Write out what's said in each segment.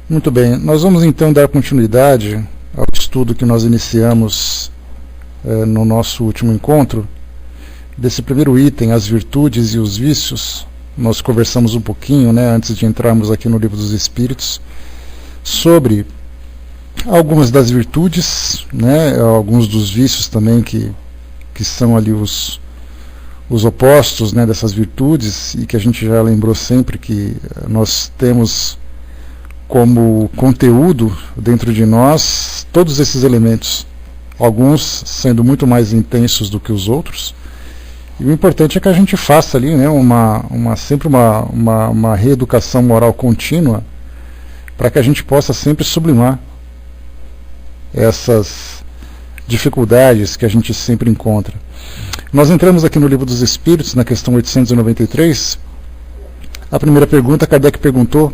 Muito bem, nós vamos então dar continuidade ao estudo que nós iniciamos no nosso último encontro. Desse primeiro item, as virtudes e os vícios, nós conversamos um pouquinho, antes de entrarmos aqui no Livro dos Espíritos, sobre algumas das virtudes, alguns dos vícios também que são ali os opostos dessas virtudes, e que a gente já lembrou sempre que nós temos como conteúdo dentro de nós todos esses elementos, alguns sendo muito mais intensos do que os outros, e o importante é que a gente faça ali sempre uma reeducação moral contínua, para que a gente possa sempre sublimar essas dificuldades que a gente sempre encontra. Nós entramos aqui no Livro dos Espíritos, na questão 893. A primeira pergunta, Kardec perguntou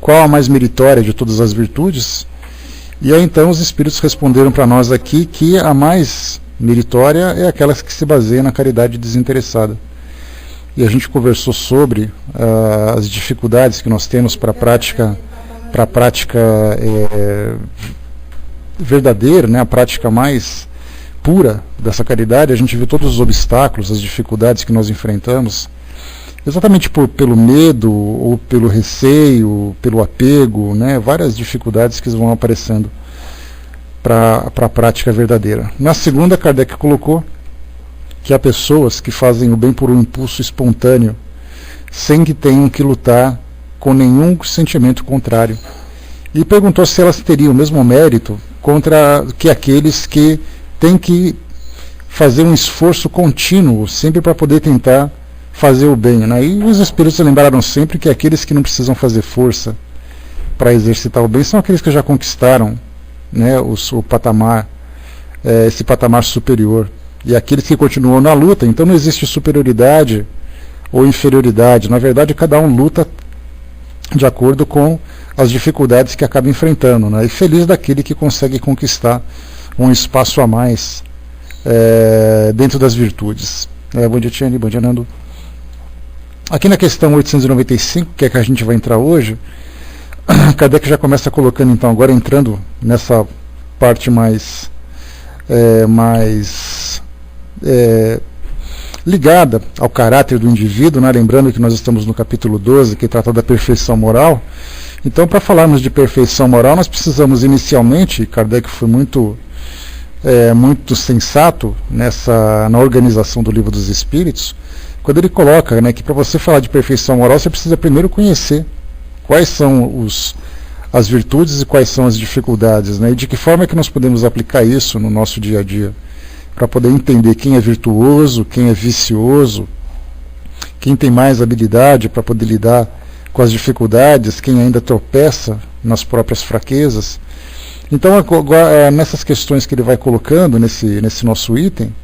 qual a mais meritória de todas as virtudes, e aí então os Espíritos responderam para nós aqui que a mais meritória é aquela que se baseia na caridade desinteressada. E a gente conversou sobre as dificuldades que nós temos para a prática verdadeira, a prática mais pura dessa caridade. A gente viu todos os obstáculos, as dificuldades que nós enfrentamos, exatamente pelo medo, ou pelo receio, pelo apego, várias dificuldades que vão aparecendo para a prática verdadeira. Na segunda, Kardec colocou que há pessoas que fazem o bem por um impulso espontâneo, sem que tenham que lutar com nenhum sentimento contrário. E perguntou se elas teriam o mesmo mérito contra que aqueles que têm que fazer um esforço contínuo, sempre para poder tentar fazer o bem. E os Espíritos lembraram sempre que aqueles que não precisam fazer força para exercitar o bem são aqueles que já conquistaram o patamar, esse patamar superior. E aqueles que continuam na luta, então não existe superioridade ou inferioridade. Na verdade, cada um luta de acordo com as dificuldades que acaba enfrentando, e feliz daquele que consegue conquistar um espaço a mais dentro das virtudes. Bom dia, Tiane, bom dia, Nando. Aqui na questão 895, que é que a gente vai entrar hoje, Kardec já começa colocando, então, agora entrando nessa parte mais ligada ao caráter do indivíduo, lembrando que nós estamos no capítulo 12, que trata da perfeição moral. Então, para falarmos de perfeição moral, nós precisamos inicialmente, Kardec foi muito sensato na organização do Livro dos Espíritos, quando ele coloca que para você falar de perfeição moral, você precisa primeiro conhecer quais são as virtudes e quais são as dificuldades, e de que forma é que nós podemos aplicar isso no nosso dia a dia, para poder entender quem é virtuoso, quem é vicioso, quem tem mais habilidade para poder lidar com as dificuldades, quem ainda tropeça nas próprias fraquezas. Então, nessas questões que ele vai colocando nesse nosso item,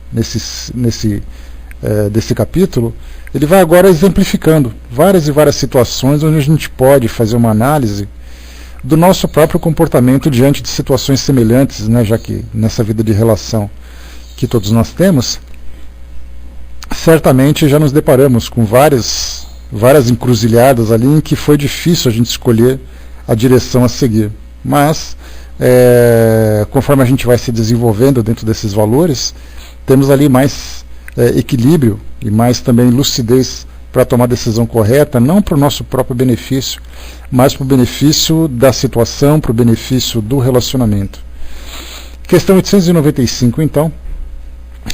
desse capítulo, ele vai agora exemplificando várias e várias situações onde a gente pode fazer uma análise do nosso próprio comportamento diante de situações semelhantes, já que nessa vida de relação que todos nós temos, certamente já nos deparamos com várias encruzilhadas ali em que foi difícil a gente escolher a direção a seguir. Mas, conforme a gente vai se desenvolvendo dentro desses valores, temos ali mais equilíbrio e mais também lucidez para tomar a decisão correta, não para o nosso próprio benefício, mas para o benefício da situação, para o benefício do relacionamento. Questão 895, então.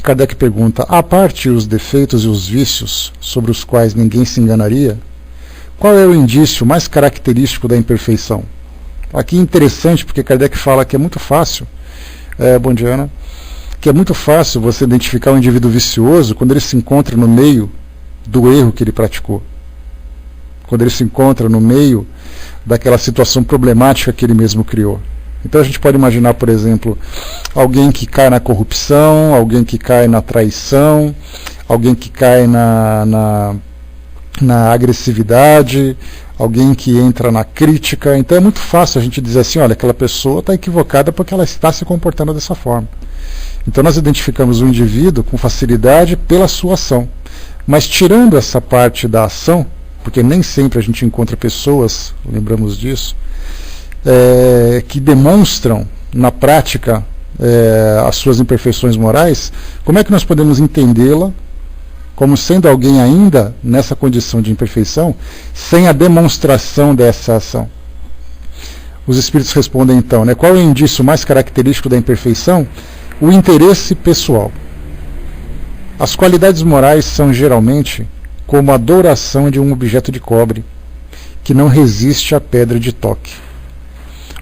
Kardec pergunta: à parte os defeitos e os vícios sobre os quais ninguém se enganaria, qual é o indício mais característico da imperfeição? Aqui é interessante porque Kardec fala que é muito fácil, bom dia, Ana, que é muito fácil você identificar um indivíduo vicioso quando ele se encontra no meio do erro que ele praticou, quando ele se encontra no meio daquela situação problemática que ele mesmo criou. Então a gente pode imaginar, por exemplo, alguém que cai na corrupção, alguém que cai na traição, alguém que cai na agressividade, alguém que entra na crítica. Então é muito fácil a gente dizer assim, olha, aquela pessoa está equivocada porque ela está se comportando dessa forma. Então nós identificamos o indivíduo com facilidade pela sua ação. Mas tirando essa parte da ação, porque nem sempre a gente encontra pessoas, lembramos disso, que demonstram na prática as suas imperfeições morais, como é que nós podemos entendê-la como sendo alguém ainda nessa condição de imperfeição, sem a demonstração dessa ação? Os espíritos respondem então, né, qual é o indício mais característico da imperfeição? O interesse pessoal. As qualidades morais são geralmente como a adoração de um objeto de cobre, que não resiste à pedra de toque.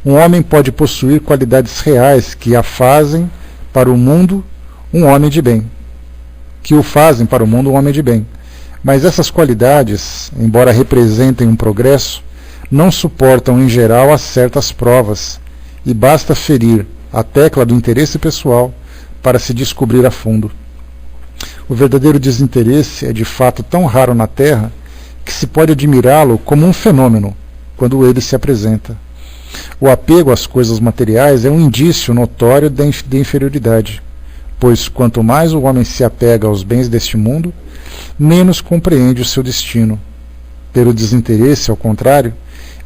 Um homem pode possuir qualidades reais que a fazem para o mundo um homem de bem, mas essas qualidades, embora representem um progresso, não suportam em geral a certas provas, e basta ferir a tecla do interesse pessoal para se descobrir a fundo. O verdadeiro desinteresse é de fato tão raro na Terra que se pode admirá-lo como um fenômeno quando ele se apresenta. O apego às coisas materiais é um indício notório de inferioridade, pois quanto mais o homem se apega aos bens deste mundo, menos compreende o seu destino. Pelo desinteresse, ao contrário,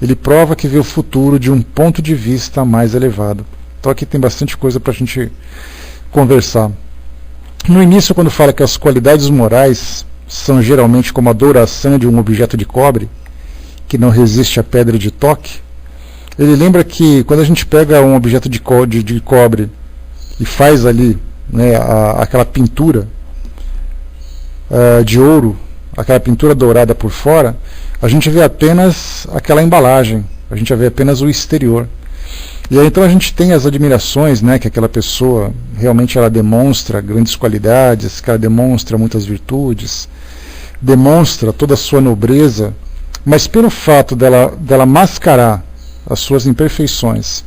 ele prova que vê o futuro de um ponto de vista mais elevado. Então aqui tem bastante coisa para a gente conversar. No início, quando fala que as qualidades morais são geralmente como a adoração de um objeto de cobre, que não resiste à pedra de toque, ele lembra que quando a gente pega um objeto de cobre e faz ali, né, aquela pintura de ouro, aquela pintura dourada por fora, a gente vê apenas aquela embalagem, a gente vê apenas o exterior. E aí então a gente tem as admirações, né, que aquela pessoa realmente ela demonstra grandes qualidades, que ela demonstra muitas virtudes, demonstra toda a sua nobreza, mas pelo fato dela mascarar as suas imperfeições,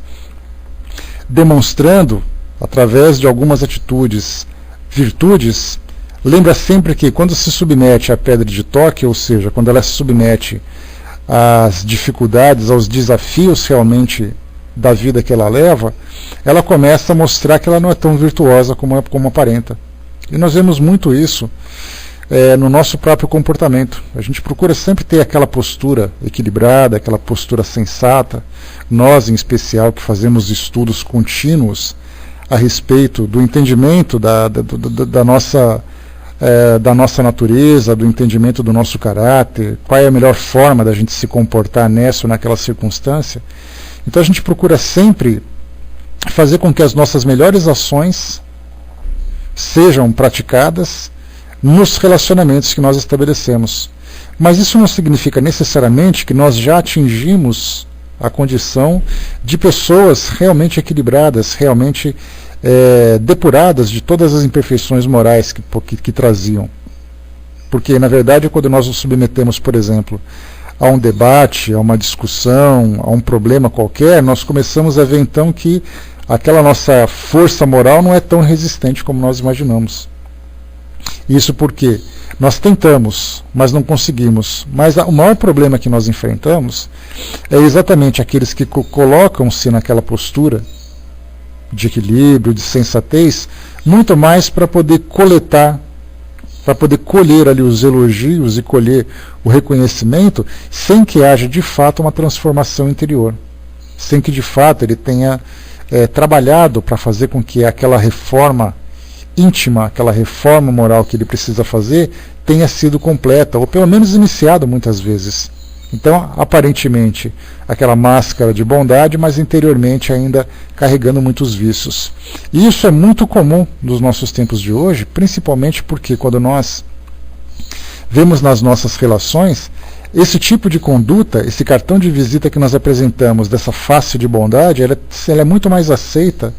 demonstrando através de algumas atitudes virtudes, lembra sempre que quando se submete à pedra de toque, ou seja, quando ela se submete às dificuldades, aos desafios realmente da vida que ela leva, ela começa a mostrar que ela não é tão virtuosa como aparenta. E nós vemos muito isso no nosso próprio comportamento. A gente procura sempre ter aquela postura equilibrada, aquela postura sensata. Nós, em especial, que fazemos estudos contínuos a respeito do entendimento da nossa natureza, do entendimento do nosso caráter, qual é a melhor forma da gente se comportar nessa ou naquela circunstância. Então a gente procura sempre fazer com que as nossas melhores ações sejam praticadas nos relacionamentos que nós estabelecemos. Mas isso não significa necessariamente que nós já atingimos a condição de pessoas realmente equilibradas, realmente depuradas de todas as imperfeições morais que traziam. Porque, na verdade, quando nós nos submetemos, por exemplo, a um debate, a uma discussão, a um problema qualquer, nós começamos a ver então que aquela nossa força moral não é tão resistente como nós imaginamos. Isso porque nós tentamos, mas não conseguimos. Mas o maior problema que nós enfrentamos é exatamente aqueles que colocam-se naquela postura de equilíbrio, de sensatez, muito mais para poder coletar, para poder colher ali os elogios e colher o reconhecimento, sem que haja de fato uma transformação interior, sem que de fato ele tenha trabalhado para fazer com que aquela reforma íntima, aquela reforma moral que ele precisa fazer, tenha sido completa, ou pelo menos iniciado muitas vezes. Então, aparentemente, aquela máscara de bondade, mas interiormente ainda carregando muitos vícios. E isso é muito comum nos nossos tempos de hoje, principalmente porque quando nós vemos nas nossas relações, esse tipo de conduta, esse cartão de visita que nós apresentamos dessa face de bondade, ela é muito mais aceita,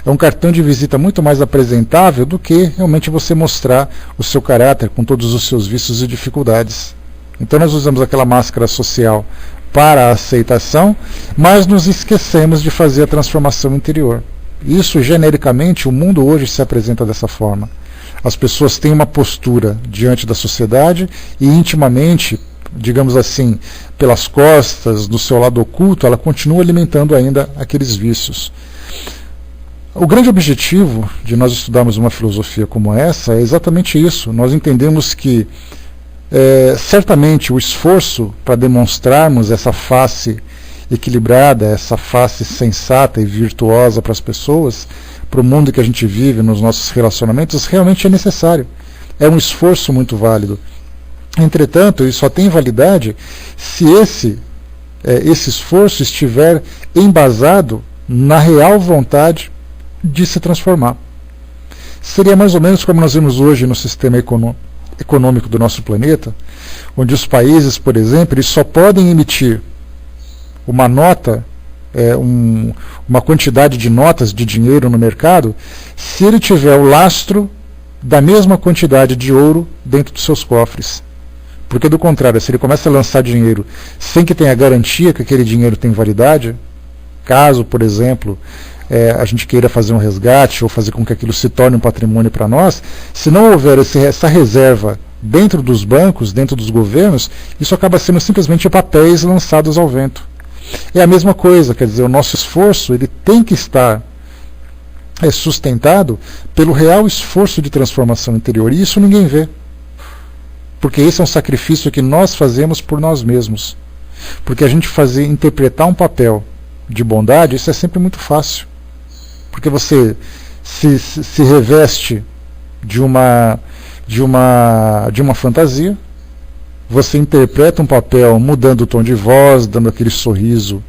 é um cartão de visita muito mais apresentável do que realmente você mostrar o seu caráter com todos os seus vícios e dificuldades. Então nós usamos aquela máscara social para a aceitação, mas nos esquecemos de fazer a transformação interior. Isso, genericamente, o mundo hoje se apresenta dessa forma. As pessoas têm uma postura diante da sociedade e intimamente, digamos assim, pelas costas, do seu lado oculto, ela continua alimentando ainda aqueles vícios. O grande objetivo de nós estudarmos uma filosofia como essa é exatamente isso. Nós entendemos que certamente o esforço para demonstrarmos essa face equilibrada, essa face sensata e virtuosa para as pessoas, para o mundo que a gente vive, nos nossos relacionamentos, realmente é necessário. É um esforço muito válido. Entretanto, ele só tem validade se esse esforço estiver embasado na real vontade de se transformar. Seria mais ou menos como nós vemos hoje no sistema econômico do nosso planeta, onde os países, por exemplo, eles só podem emitir uma nota, uma quantidade de notas de dinheiro no mercado, se ele tiver o lastro da mesma quantidade de ouro dentro dos seus cofres. Porque, do contrário, se ele começa a lançar dinheiro sem que tenha garantia que aquele dinheiro tem validade, caso, por exemplo, a gente queira fazer um resgate ou fazer com que aquilo se torne um patrimônio para nós, se não houver essa reserva dentro dos bancos, dentro dos governos, isso acaba sendo simplesmente papéis lançados ao vento. É a mesma coisa, quer dizer, o nosso esforço ele tem que estar sustentado pelo real esforço de transformação interior, e isso ninguém vê. Porque esse é um sacrifício que nós fazemos por nós mesmos. Porque a gente interpretar um papel de bondade, isso é sempre muito fácil. Porque você se reveste de uma fantasia, você interpreta um papel mudando o tom de voz, dando aquele sorriso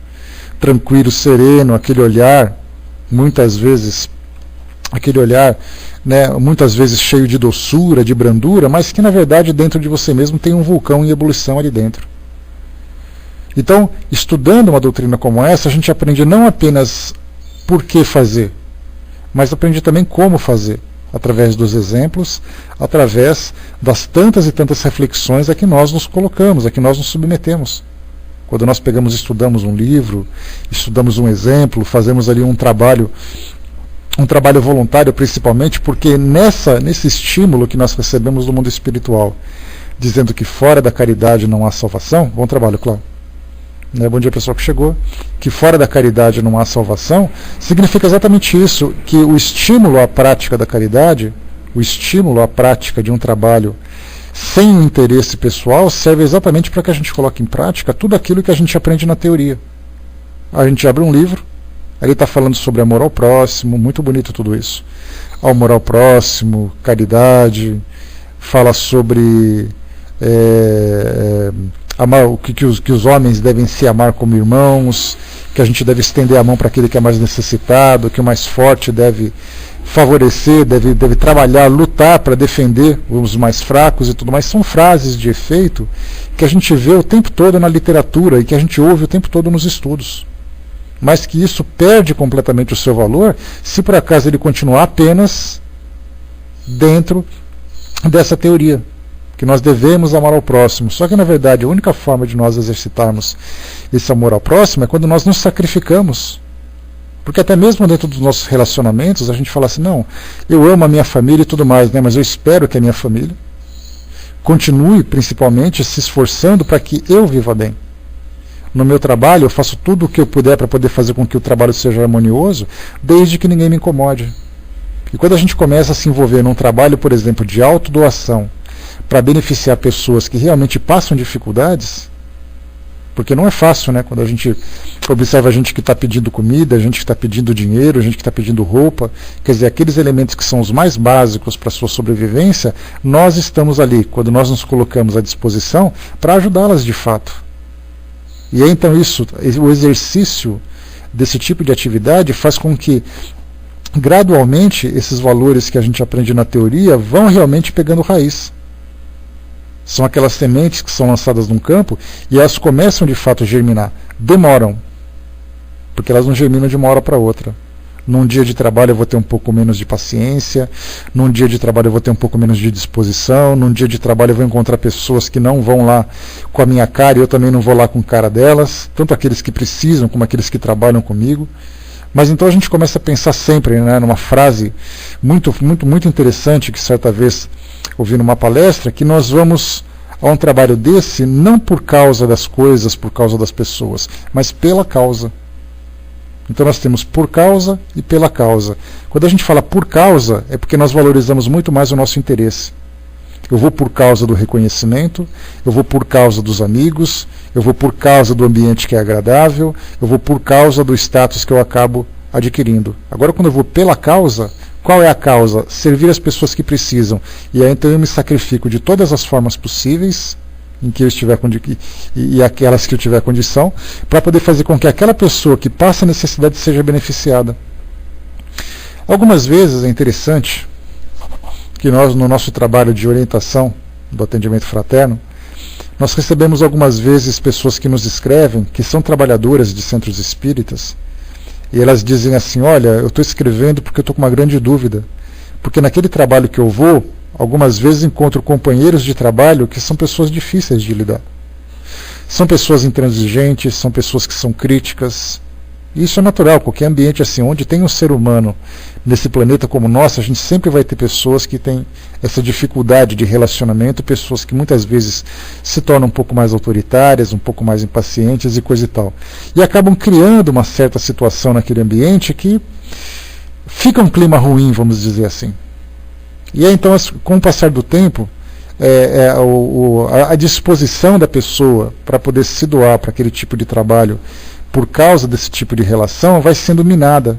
tranquilo, sereno, aquele olhar, muitas vezes cheio de doçura, de brandura, mas que na verdade dentro de você mesmo tem um vulcão em ebulição ali dentro. Então, estudando uma doutrina como essa, a gente aprende não apenas por que fazer, mas aprende também como fazer, através dos exemplos, através das tantas e tantas reflexões a que nós nos colocamos, a que nós nos submetemos. Quando nós estudamos um livro, estudamos um exemplo, fazemos ali um trabalho voluntário, principalmente porque nesse estímulo que nós recebemos do mundo espiritual, dizendo que fora da caridade não há salvação, bom trabalho, Cláudio. Bom dia, pessoal que chegou. Que fora da caridade não há salvação, significa exatamente isso, que o estímulo à prática da caridade, o estímulo à prática de um trabalho sem um interesse pessoal, serve exatamente para que a gente coloque em prática tudo aquilo que a gente aprende na teoria. A gente abre um livro, ele está falando sobre amor ao próximo, muito bonito tudo isso. Amor ao próximo, caridade, fala sobre amar, que os homens devem se amar como irmãos, que a gente deve estender a mão para aquele que é mais necessitado, que o mais forte deve favorecer, deve trabalhar, lutar para defender os mais fracos e tudo mais. São frases de efeito que a gente vê o tempo todo na literatura e que a gente ouve o tempo todo nos estudos. Mas que isso perde completamente o seu valor se por acaso ele continuar apenas dentro dessa teoria, que nós devemos amar ao próximo. Só que na verdade a única forma de nós exercitarmos esse amor ao próximo é quando nós nos sacrificamos. Porque até mesmo dentro dos nossos relacionamentos a gente fala assim, não, eu amo a minha família e tudo mais, mas eu espero que a minha família continue principalmente se esforçando para que eu viva bem. No meu trabalho eu faço tudo o que eu puder para poder fazer com que o trabalho seja harmonioso, desde que ninguém me incomode. E quando a gente começa a se envolver num trabalho, por exemplo, de autodoação, para beneficiar pessoas que realmente passam dificuldades, porque não é fácil, né? Quando a gente observa a gente que está pedindo comida, a gente que está pedindo dinheiro, a gente que está pedindo roupa, quer dizer, aqueles elementos que são os mais básicos para a sua sobrevivência, nós estamos ali, quando nós nos colocamos à disposição, para ajudá-las de fato. E aí, então o exercício desse tipo de atividade faz com que gradualmente esses valores que a gente aprende na teoria vão realmente pegando raiz. São aquelas sementes que são lançadas num campo e elas começam de fato a germinar. Demoram, porque elas não germinam de uma hora para outra. Num dia de trabalho eu vou ter um pouco menos de paciência, num dia de trabalho eu vou ter um pouco menos de disposição, num dia de trabalho eu vou encontrar pessoas que não vão lá com a minha cara e eu também não vou lá com a cara delas, tanto aqueles que precisam como aqueles que trabalham comigo. Mas então a gente começa a pensar sempre, né, numa frase muito interessante que certa vez ouvi numa palestra, que nós vamos a um trabalho desse não por causa das coisas, por causa das pessoas, mas pela causa. Então nós temos por causa e pela causa. Quando a gente fala por causa, é porque nós valorizamos muito mais o nosso interesse. Eu vou por causa do reconhecimento, eu vou por causa dos amigos, eu vou por causa do ambiente que é agradável, eu vou por causa do status que eu acabo adquirindo. Agora, quando eu vou pela causa, qual é a causa? Servir as pessoas que precisam. E aí então eu me sacrifico de todas as formas possíveis em que eu estiver e aquelas que eu tiver condição, para poder fazer com que aquela pessoa que passa necessidade seja beneficiada. Algumas vezes é interessante que nós, no nosso trabalho de orientação do atendimento fraterno, nós recebemos algumas vezes pessoas que nos escrevem, que são trabalhadoras de centros espíritas, e elas dizem assim: olha, eu estou escrevendo porque eu estou com uma grande dúvida, porque naquele trabalho que eu vou, algumas vezes encontro companheiros de trabalho que são pessoas difíceis de lidar. São pessoas intransigentes, são pessoas que são críticas. Isso é natural, qualquer ambiente assim, onde tem um ser humano nesse planeta como o nosso, a gente sempre vai ter pessoas que têm essa dificuldade de relacionamento, pessoas que muitas vezes se tornam um pouco mais autoritárias, um pouco mais impacientes e coisa e tal. E acabam criando uma certa situação naquele ambiente que fica um clima ruim, vamos dizer assim. E aí, então, com o passar do tempo, a disposição da pessoa para poder se doar para aquele tipo de trabalho, por causa desse tipo de relação, vai sendo minada.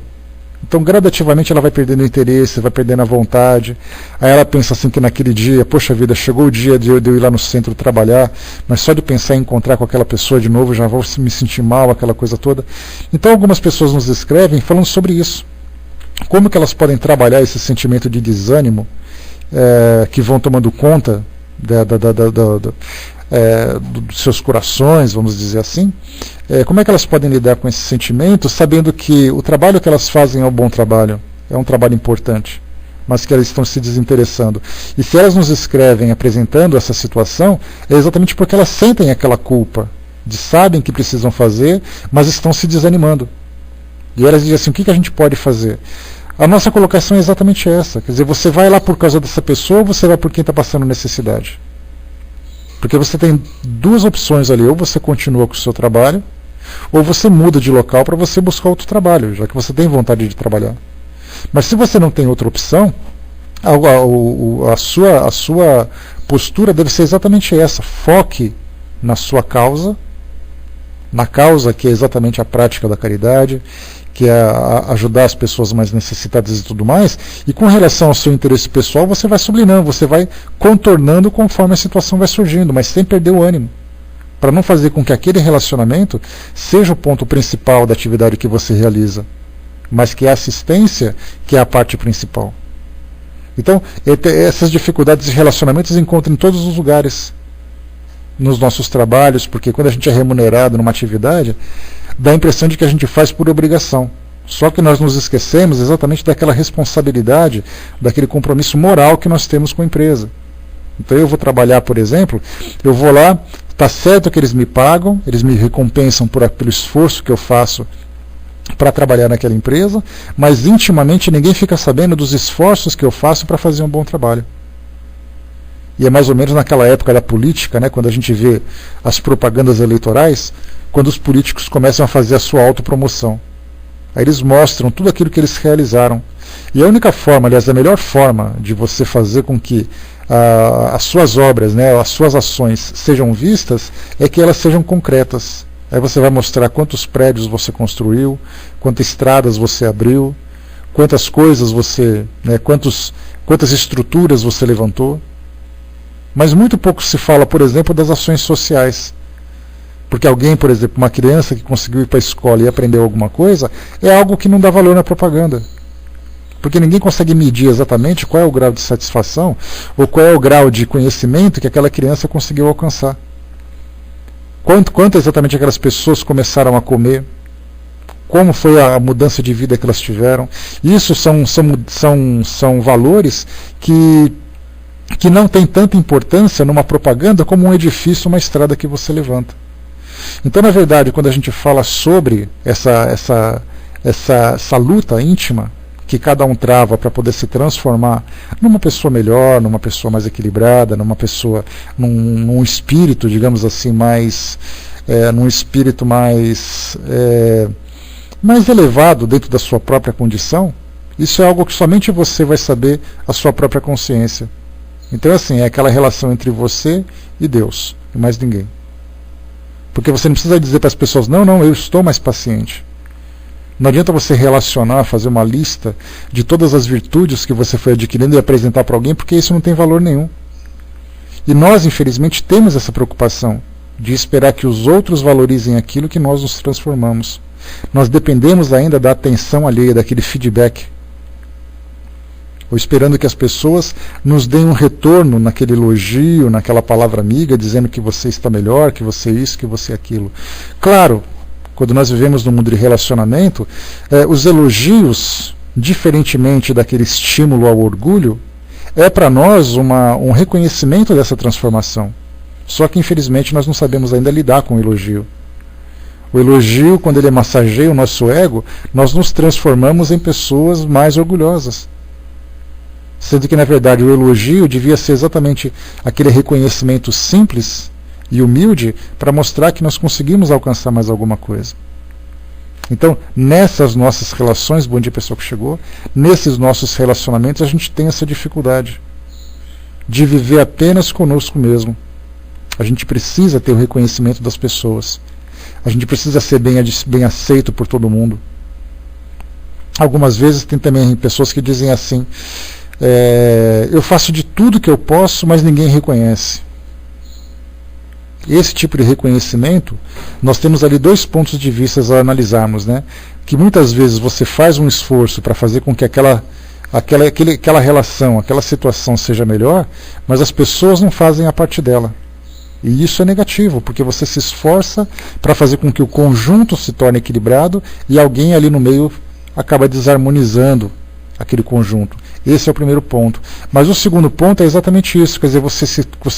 Então, gradativamente, ela vai perdendo o interesse, vai perdendo a vontade. Aí ela pensa assim que naquele dia, poxa vida, chegou o dia de eu ir lá no centro trabalhar, mas só de pensar em encontrar com aquela pessoa de novo, já vou me sentir mal, aquela coisa toda. Então, algumas pessoas nos escrevem falando sobre isso. Como que elas podem trabalhar esse sentimento de desânimo que vão tomando conta dos seus corações, vamos dizer assim. Como é que elas podem lidar com esse sentimento, sabendo que o trabalho que elas fazem é um bom trabalho, é um trabalho importante, mas que elas estão se desinteressando. E se elas nos escrevem apresentando essa situação, é exatamente porque elas sentem aquela culpa, de sabem que precisam fazer, mas estão se desanimando. E elas dizem assim: o que a gente pode fazer? A nossa colocação é exatamente essa. Quer dizer, você vai lá por causa dessa pessoa ou você vai por quem está passando necessidade? Porque você tem duas opções ali: ou você continua com o seu trabalho, ou você muda de local para você buscar outro trabalho, já que você tem vontade de trabalhar. Mas se você não tem outra opção, a sua postura deve ser exatamente essa: foque na sua causa, na causa que é exatamente a prática da caridade, que é ajudar as pessoas mais necessitadas e tudo mais, e com relação ao seu interesse pessoal, você vai sublinhando, você vai contornando conforme a situação vai surgindo, mas sem perder o ânimo, para não fazer com que aquele relacionamento seja o ponto principal da atividade que você realiza, mas que a assistência que é a parte principal. Então, essas dificuldades de relacionamentos encontram em todos os lugares, nos nossos trabalhos, porque quando a gente é remunerado numa atividade, dá a impressão de que a gente faz por obrigação. Só que nós nos esquecemos exatamente daquela responsabilidade, daquele compromisso moral que nós temos com a empresa. Então eu vou trabalhar, por exemplo, eu vou lá, está certo que eles me pagam, eles me recompensam pelo esforço que eu faço para trabalhar naquela empresa, mas intimamente ninguém fica sabendo dos esforços que eu faço para fazer um bom trabalho. E é mais ou menos naquela época da política, né, quando a gente vê as propagandas eleitorais, quando os políticos começam a fazer a sua autopromoção. Aí eles mostram tudo aquilo que eles realizaram. E a única forma, aliás, a melhor forma de você fazer com que as suas obras, né, as suas ações sejam vistas, é que elas sejam concretas. Aí você vai mostrar quantos prédios você construiu, quantas estradas você abriu, quantas coisas você, né, quantas estruturas você levantou. Mas muito pouco se fala, por exemplo, das ações sociais. Porque alguém, por exemplo, uma criança que conseguiu ir para a escola e aprendeu alguma coisa, é algo que não dá valor na propaganda. Porque ninguém consegue medir exatamente qual é o grau de satisfação ou qual é o grau de conhecimento que aquela criança conseguiu alcançar. Quanto exatamente aquelas pessoas começaram a comer, como foi a mudança de vida que elas tiveram. Isso são valores que não tem tanta importância numa propaganda como um edifício, uma estrada que você levanta. Então, na verdade, quando a gente fala sobre essa luta íntima que cada um trava para poder se transformar numa pessoa melhor, numa pessoa mais equilibrada, num espírito, digamos assim, num espírito mais elevado dentro da sua própria condição, isso é algo que somente você vai saber a sua própria consciência. Então assim, é aquela relação entre você e Deus, e mais ninguém. Porque você não precisa dizer para as pessoas, não, eu estou mais paciente. Não adianta você relacionar, fazer uma lista de todas as virtudes que você foi adquirindo e apresentar para alguém, porque isso não tem valor nenhum. E nós, infelizmente, temos essa preocupação de esperar que os outros valorizem aquilo que nós nos transformamos. Nós dependemos ainda da atenção alheia, daquele feedback. Ou esperando que as pessoas nos deem um retorno naquele elogio, naquela palavra amiga, dizendo que você está melhor, que você é isso, que você é aquilo. Claro, quando nós vivemos num mundo de relacionamento, os elogios, diferentemente daquele estímulo ao orgulho, é para nós um reconhecimento dessa transformação. Só que, infelizmente, nós não sabemos ainda lidar com o elogio. O elogio, quando ele massageia o nosso ego, nós nos transformamos em pessoas mais orgulhosas. Sendo que, na verdade, o elogio devia ser exatamente aquele reconhecimento simples e humilde para mostrar que nós conseguimos alcançar mais alguma coisa. Então, nessas nossas relações, bom dia pessoal que chegou, nesses nossos relacionamentos a gente tem essa dificuldade de viver apenas conosco mesmo. A gente precisa ter o reconhecimento das pessoas. A gente precisa ser bem aceito por todo mundo. Algumas vezes tem também pessoas que dizem assim, eu faço de tudo que eu posso, mas ninguém reconhece. Esse tipo de reconhecimento, nós temos ali dois pontos de vista a analisarmos, né? Que muitas vezes você faz um esforço para fazer com que aquela relação, aquela situação seja melhor, mas as pessoas não fazem a parte dela. E isso é negativo, porque você se esforça para fazer com que o conjunto se torne equilibrado e alguém ali no meio acaba desarmonizando aquele conjunto. Esse é o primeiro ponto. Mas o segundo ponto é exatamente isso, quer dizer, você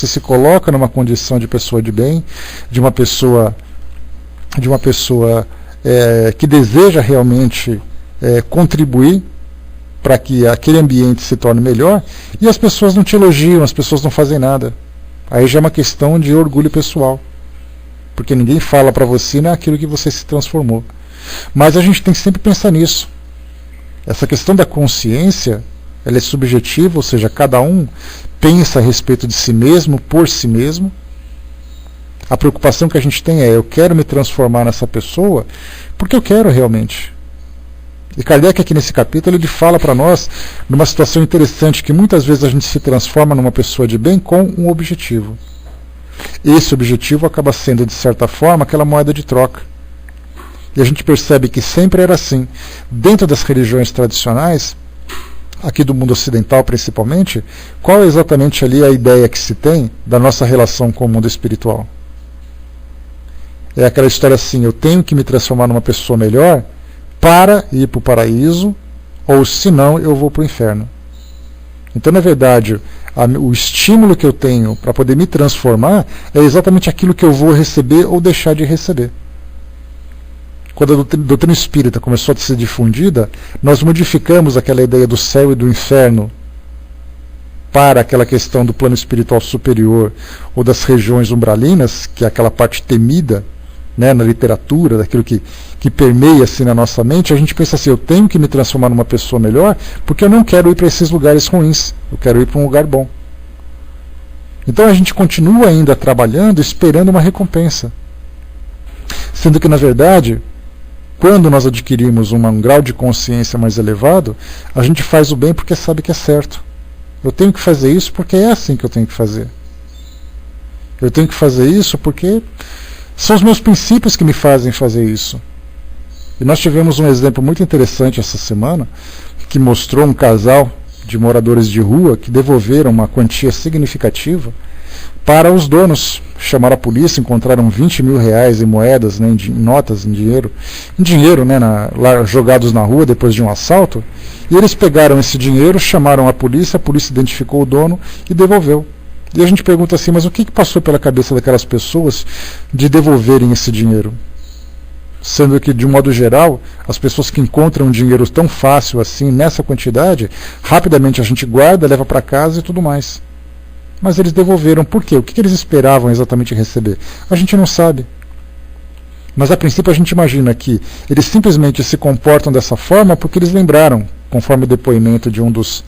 se coloca numa condição de pessoa de bem, de uma pessoa que deseja realmente contribuir para que aquele ambiente se torne melhor, e as pessoas não te elogiam, as pessoas não fazem nada. Aí já é uma questão de orgulho pessoal, porque ninguém fala para você aquilo que você se transformou. Mas a gente tem que sempre pensar nisso. Essa questão da consciência, ela é subjetiva, ou seja, cada um pensa a respeito de si mesmo, por si mesmo. A preocupação que a gente tem eu quero me transformar nessa pessoa porque eu quero realmente. E Kardec aqui nesse capítulo ele fala para nós numa situação interessante que muitas vezes a gente se transforma numa pessoa de bem com um objetivo. Esse objetivo acaba sendo, de certa forma, aquela moeda de troca. E a gente percebe que sempre era assim. Dentro das religiões tradicionais, aqui do mundo ocidental principalmente, qual é exatamente ali a ideia que se tem da nossa relação com o mundo espiritual? É aquela história assim, eu tenho que me transformar numa pessoa melhor para ir para o paraíso, ou senão eu vou para o inferno. Então, na verdade, o estímulo que eu tenho para poder me transformar é exatamente aquilo que eu vou receber ou deixar de receber. Quando a doutrina espírita começou a ser difundida, nós modificamos aquela ideia do céu e do inferno para aquela questão do plano espiritual superior ou das regiões umbralinas, que é aquela parte temida, né, na literatura, daquilo que permeia assim na nossa mente. A gente pensa assim, eu tenho que me transformar numa pessoa melhor porque eu não quero ir para esses lugares ruins, eu quero ir para um lugar bom. Então a gente continua ainda trabalhando, esperando uma recompensa. Sendo que, na verdade, quando nós adquirimos um grau de consciência mais elevado, a gente faz o bem porque sabe que é certo. Eu tenho que fazer isso porque é assim que eu tenho que fazer. Eu tenho que fazer isso porque são os meus princípios que me fazem fazer isso. E nós tivemos um exemplo muito interessante essa semana, que mostrou um casal de moradores de rua que devolveram uma quantia significativa para os donos. Chamaram a polícia, encontraram 20 mil reais em moedas, né, em notas, em dinheiro, né, lá jogados na rua depois de um assalto, e eles pegaram esse dinheiro, chamaram a polícia identificou o dono e devolveu. E a gente pergunta assim, mas o que passou pela cabeça daquelas pessoas de devolverem esse dinheiro? Sendo que, de um modo geral, as pessoas que encontram dinheiro tão fácil assim, nessa quantidade, rapidamente a gente guarda, leva para casa e tudo mais. Mas eles devolveram. Por quê? O que eles esperavam exatamente receber? A gente não sabe. Mas a princípio a gente imagina que eles simplesmente se comportam dessa forma porque eles lembraram, conforme o depoimento de um dos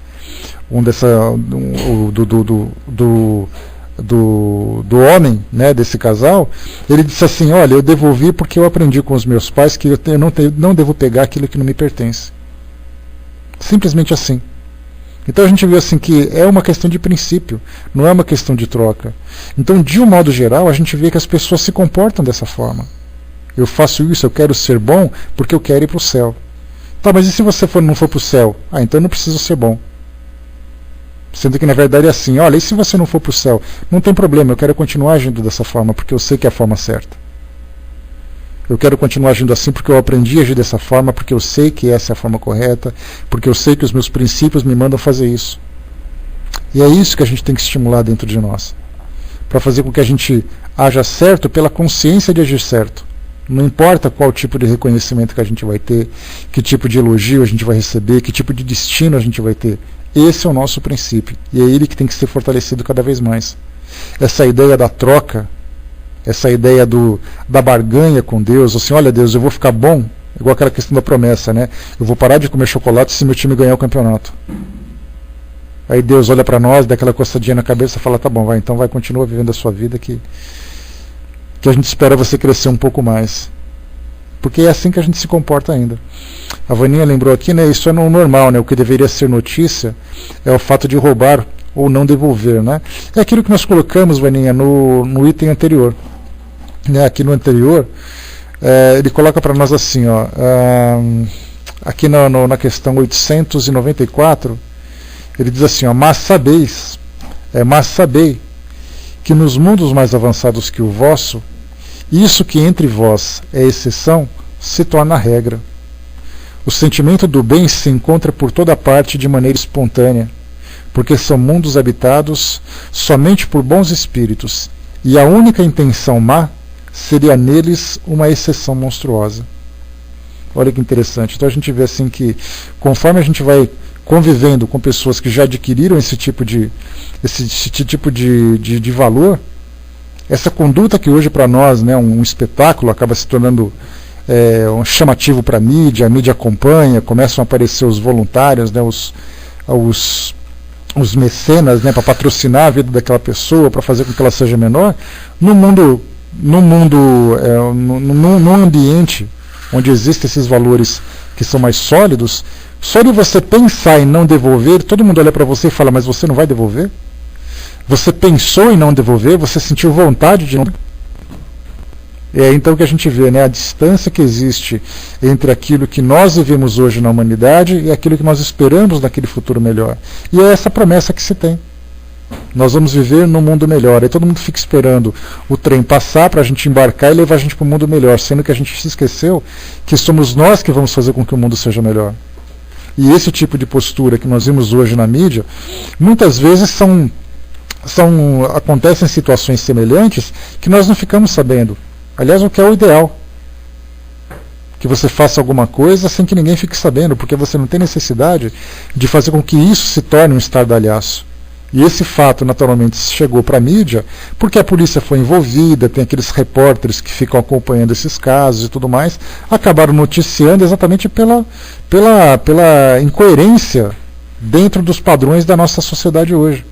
do homem, né, desse casal, ele disse assim: olha, eu devolvi porque eu aprendi com os meus pais que eu não devo pegar aquilo que não me pertence. Simplesmente assim. Então a gente vê assim que é uma questão de princípio, não é uma questão de troca. Então, de um modo geral, a gente vê que as pessoas se comportam dessa forma. Eu faço isso, eu quero ser bom porque eu quero ir para o céu. Tá, mas e se você não for para o céu? Ah, então eu não preciso ser bom. Sendo que na verdade é assim: olha, e se você não for para o céu? Não tem problema, eu quero continuar agindo dessa forma porque eu sei que é a forma certa. Eu quero continuar agindo assim porque eu aprendi a agir dessa forma, porque eu sei que essa é a forma correta, porque eu sei que os meus princípios me mandam fazer isso. E é isso que a gente tem que estimular dentro de nós, para fazer com que a gente haja certo pela consciência de agir certo. Não importa qual tipo de reconhecimento que a gente vai ter, que tipo de elogio a gente vai receber, que tipo de destino a gente vai ter. Esse é o nosso princípio, e é ele que tem que ser fortalecido cada vez mais. Essa ideia da troca, essa ideia da barganha com Deus, assim: olha Deus, eu vou ficar bom, igual aquela questão da promessa, né? Eu vou parar de comer chocolate se meu time ganhar o campeonato. Aí Deus olha para nós, dá aquela coçadinha na cabeça e fala: tá bom, vai, então vai, continua vivendo a sua vida que a gente espera você crescer um pouco mais. Porque é assim que a gente se comporta ainda. A Vaninha lembrou aqui, né? Isso é no normal, né? O que deveria ser notícia é o fato de roubar ou não devolver, né? É aquilo que nós colocamos, Vaninha, no item anterior. Né? Aqui no anterior, ele coloca para nós assim, ó, aqui na questão 894, ele diz assim, ó: mas sabei que nos mundos mais avançados que o vosso, isso que entre vós é exceção, se torna regra. O sentimento do bem se encontra por toda parte de maneira espontânea, porque são mundos habitados somente por bons espíritos, e a única intenção má seria neles uma exceção monstruosa. Olha que interessante. Então a gente vê assim que, conforme a gente vai convivendo com pessoas que já adquiriram esse tipo de valor, essa conduta que hoje para nós, né, um espetáculo, acaba se tornando um chamativo para a mídia acompanha, começam a aparecer os voluntários, né, os mecenas, né, para patrocinar a vida daquela pessoa, para fazer com que ela seja menor. Num ambiente onde existem esses valores que são mais sólidos, só de você pensar em não devolver, todo mundo olha para você e fala: mas você não vai devolver? Você pensou em não devolver? Você sentiu vontade de não? É então que a gente vê, né, a distância que existe entre aquilo que nós vivemos hoje na humanidade e aquilo que nós esperamos naquele futuro melhor. E é essa promessa que se tem. Nós vamos viver num mundo melhor. Aí todo mundo fica esperando o trem passar para a gente embarcar e levar a gente para um mundo melhor, sendo que a gente se esqueceu que somos nós que vamos fazer com que o mundo seja melhor. E esse tipo de postura que nós vimos hoje na mídia, muitas vezes acontecem situações semelhantes que nós não ficamos sabendo. Aliás, o que é o ideal? Que você faça alguma coisa sem que ninguém fique sabendo, porque você não tem necessidade de fazer com que isso se torne um estardalhaço. E esse fato, naturalmente, chegou para a mídia porque a polícia foi envolvida, tem aqueles repórteres que ficam acompanhando esses casos e tudo mais, acabaram noticiando exatamente pela incoerência dentro dos padrões da nossa sociedade hoje.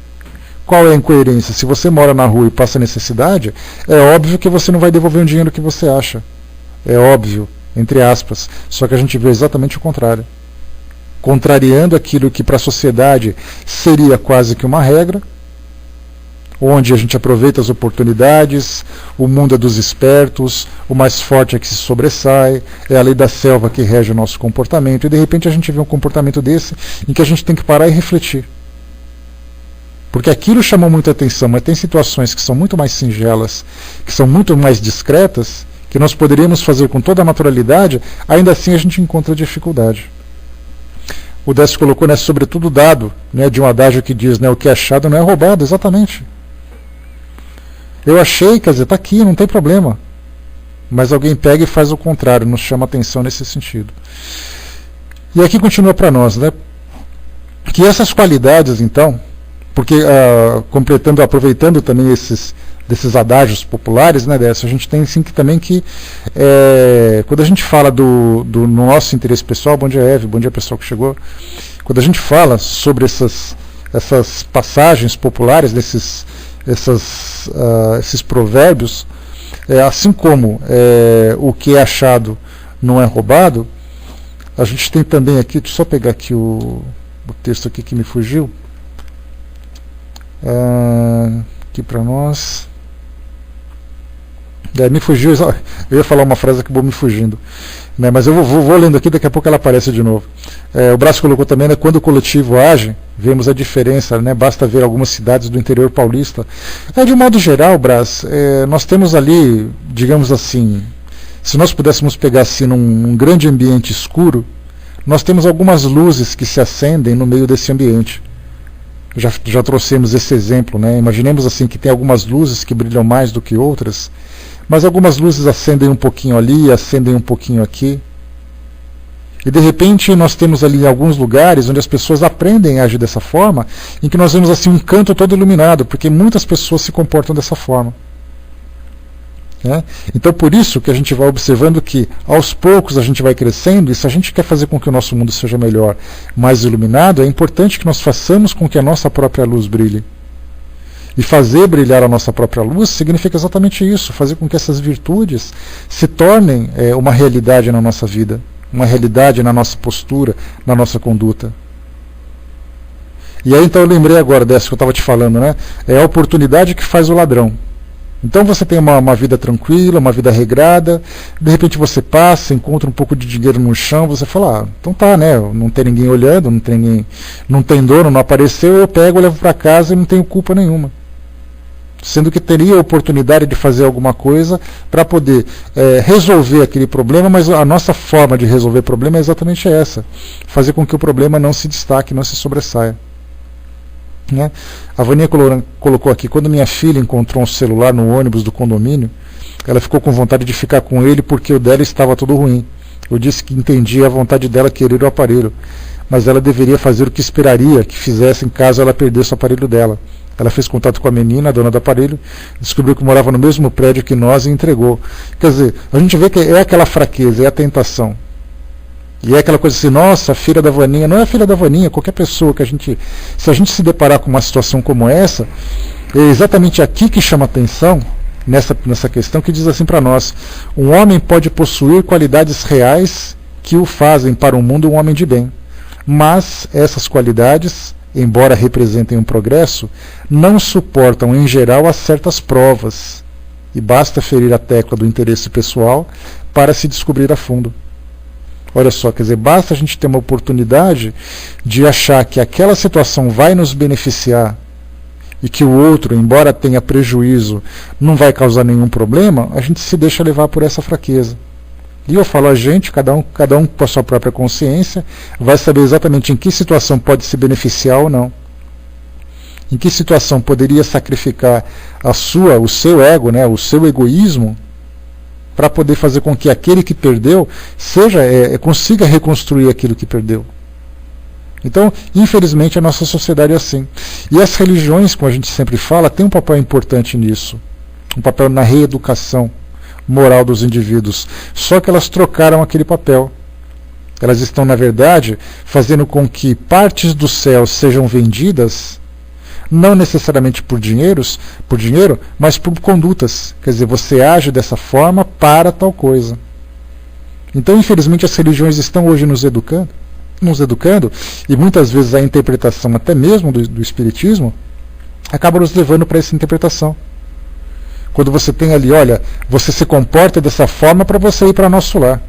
Qual é a incoerência? Se você mora na rua e passa necessidade, é óbvio que você não vai devolver um dinheiro que você acha. É óbvio, entre aspas. Só que a gente vê exatamente o contrário. Contrariando aquilo que para a sociedade seria quase que uma regra, onde a gente aproveita as oportunidades, o mundo é dos espertos, o mais forte é que se sobressai, é a lei da selva que rege o nosso comportamento, e de repente a gente vê um comportamento desse em que a gente tem que parar e refletir. Porque aquilo chamou muita atenção, mas tem situações que são muito mais singelas, que são muito mais discretas, que nós poderíamos fazer com toda a naturalidade, ainda assim a gente encontra dificuldade. O Décio colocou, né, sobretudo dado, né, de um adágio que diz, né, o que é achado não é roubado, exatamente. Eu achei, quer dizer, está aqui, não tem problema. Mas alguém pega e faz o contrário, nos chama atenção nesse sentido. E aqui continua para nós, né, que essas qualidades, então, porque aproveitando também desses adágios populares, né, Décio, a gente tem sim que também que quando a gente fala do nosso interesse pessoal, bom dia Eve, bom dia pessoal que chegou, Quando a gente fala sobre essas passagens populares, esses provérbios, assim como o que é achado não é roubado, a gente tem também aqui, deixa eu só pegar aqui o texto aqui que me fugiu, aqui para nós. Me fugiu, eu ia falar uma frase que acabou me fugindo, né, mas eu vou lendo aqui, daqui a pouco ela aparece de novo. O Brás colocou também, né, quando o coletivo age, vemos a diferença, né, basta ver algumas cidades do interior paulista. De um modo geral, Brás, nós temos ali, digamos assim, se nós pudéssemos pegar assim num grande ambiente escuro, nós temos algumas luzes que se acendem no meio desse ambiente. Já trouxemos esse exemplo, né? Imaginemos assim que tem algumas luzes que brilham mais do que outras, mas algumas luzes acendem um pouquinho ali, acendem um pouquinho aqui. E de repente nós temos ali alguns lugares onde as pessoas aprendem a agir dessa forma, em que nós vemos assim um canto todo iluminado, porque muitas pessoas se comportam dessa forma. Então por isso que a gente vai observando que aos poucos a gente vai crescendo, e se a gente quer fazer com que o nosso mundo seja melhor, mais iluminado, é importante que nós façamos com que a nossa própria luz brilhe. E fazer brilhar a nossa própria luz significa exatamente isso, fazer com que essas virtudes se tornem uma realidade na nossa vida, uma realidade na nossa postura, na nossa conduta. E aí então eu lembrei agora dessa que eu estava te falando, né? É a oportunidade que faz o ladrão. Então você tem uma vida tranquila, uma vida regrada, de repente você passa, encontra um pouco de dinheiro no chão, você fala, então tá, né, não tem ninguém olhando, não tem dono, não apareceu, eu pego, eu levo para casa e não tenho culpa nenhuma. Sendo que teria a oportunidade de fazer alguma coisa para poder resolver aquele problema, mas a nossa forma de resolver problema é exatamente essa, fazer com que o problema não se destaque, não se sobressaia. Né? A Vaninha colocou aqui, quando minha filha encontrou um celular no ônibus do condomínio, ela ficou com vontade de ficar com ele porque o dela estava todo ruim. Eu disse que entendia a vontade dela querer o aparelho, mas ela deveria fazer o que esperaria que fizesse em caso ela perdesse o aparelho dela. Ela fez contato com a menina, a dona do aparelho, descobriu que morava no mesmo prédio que nós e entregou. Quer dizer, a gente vê que é aquela fraqueza, é a tentação. E é aquela coisa assim, nossa, a filha da Vaninha, não é a filha da Vaninha, qualquer pessoa que se a gente se deparar com uma situação como essa, é exatamente aqui que chama atenção, nessa questão, que diz assim para nós, um homem pode possuir qualidades reais que o fazem para o mundo um homem de bem, mas essas qualidades, embora representem um progresso, não suportam em geral a certas provas, e basta ferir a tecla do interesse pessoal para se descobrir a fundo. Olha só, quer dizer, basta a gente ter uma oportunidade de achar que aquela situação vai nos beneficiar e que o outro, embora tenha prejuízo, não vai causar nenhum problema, a gente se deixa levar por essa fraqueza. E eu falo a gente, cada um com a sua própria consciência, vai saber exatamente em que situação pode se beneficiar ou não. Em que situação poderia sacrificar o seu ego, né, o seu egoísmo, para poder fazer com que aquele que perdeu consiga reconstruir aquilo que perdeu. Então, infelizmente, a nossa sociedade é assim. E as religiões, como a gente sempre fala, têm um papel importante nisso. Um papel na reeducação moral dos indivíduos. Só que elas trocaram aquele papel. Elas estão, na verdade, fazendo com que partes do céu sejam vendidas, não necessariamente por dinheiro, mas por condutas. Quer dizer, você age dessa forma para tal coisa. Então, infelizmente, as religiões estão hoje nos educando, e muitas vezes a interpretação até mesmo do Espiritismo acaba nos levando para essa interpretação. Quando você tem ali, olha, você se comporta dessa forma para você ir para nosso lar.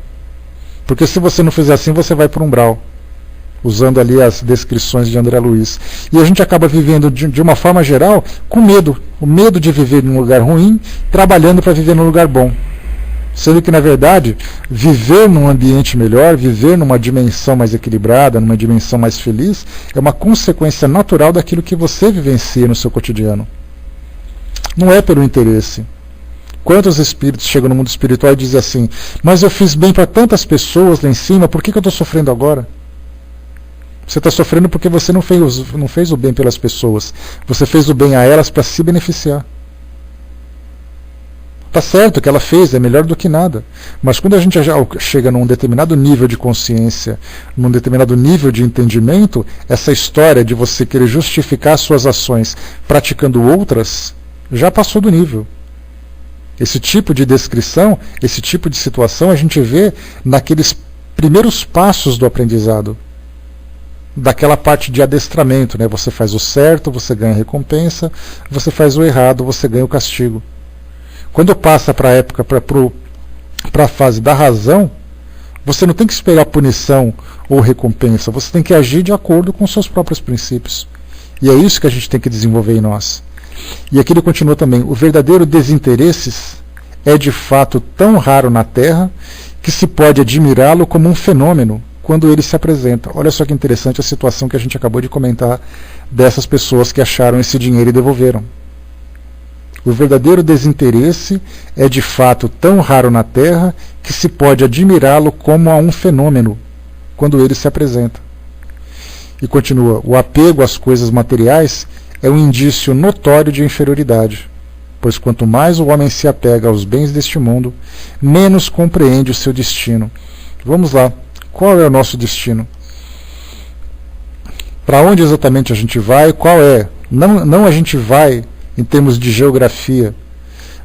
Porque se você não fizer assim, você vai para um umbral. Usando ali as descrições de André Luiz. E a gente acaba vivendo de uma forma geral com medo. O medo de viver num lugar ruim, trabalhando para viver num lugar bom. Sendo que, na verdade, viver num ambiente melhor, viver numa dimensão mais equilibrada, numa dimensão mais feliz, é uma consequência natural daquilo que você vivencia no seu cotidiano. Não é pelo interesse. Quantos espíritos chegam no mundo espiritual e dizem assim, mas eu fiz bem para tantas pessoas lá em cima, por que eu estou sofrendo agora? Você está sofrendo porque você não fez o bem pelas pessoas. Você fez o bem a elas para se beneficiar. Tá certo que ela fez, é melhor do que nada. Mas quando a gente já chega num determinado nível de consciência, num determinado nível de entendimento, essa história de você querer justificar suas ações praticando outras, já passou do nível. Esse tipo de descrição, esse tipo de situação, a gente vê naqueles primeiros passos do aprendizado. Daquela parte de adestramento, né? Você faz o certo, você ganha recompensa, você faz o errado, você ganha o castigo. Quando passa para a época, para a fase da razão, você não tem que esperar punição ou recompensa, você tem que agir de acordo com os seus próprios princípios. E é isso que a gente tem que desenvolver em nós. E aqui ele continua também: o verdadeiro desinteresse é de fato tão raro na Terra que se pode admirá-lo como um fenômeno quando ele se apresenta. Olha só que interessante a situação que a gente acabou de comentar dessas pessoas que acharam esse dinheiro e devolveram. O verdadeiro desinteresse é de fato tão raro na Terra que se pode admirá-lo como a um fenômeno quando ele se apresenta. E continua: o apego às coisas materiais é um indício notório de inferioridade, pois quanto mais o homem se apega aos bens deste mundo, menos compreende o seu destino. Vamos lá, qual é o nosso destino? Para onde exatamente a gente vai? Qual é? Não a gente vai em termos de geografia,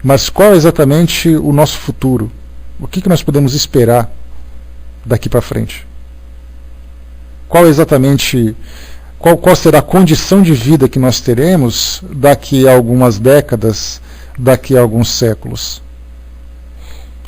mas qual é exatamente o nosso futuro? O que nós podemos esperar daqui para frente? Qual exatamente, qual será a condição de vida que nós teremos daqui a algumas décadas, daqui a alguns séculos?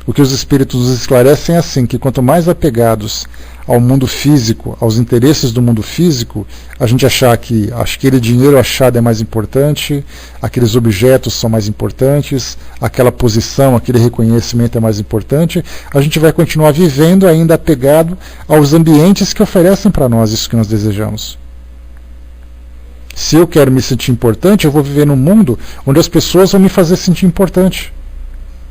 O que os espíritos nos esclarecem é assim, que quanto mais apegados ao mundo físico, aos interesses do mundo físico, a gente achar que aquele dinheiro achado é mais importante, aqueles objetos são mais importantes, aquela posição, aquele reconhecimento é mais importante, a gente vai continuar vivendo ainda apegado aos ambientes que oferecem para nós isso que nós desejamos. Se eu quero me sentir importante, eu vou viver num mundo onde as pessoas vão me fazer sentir importante.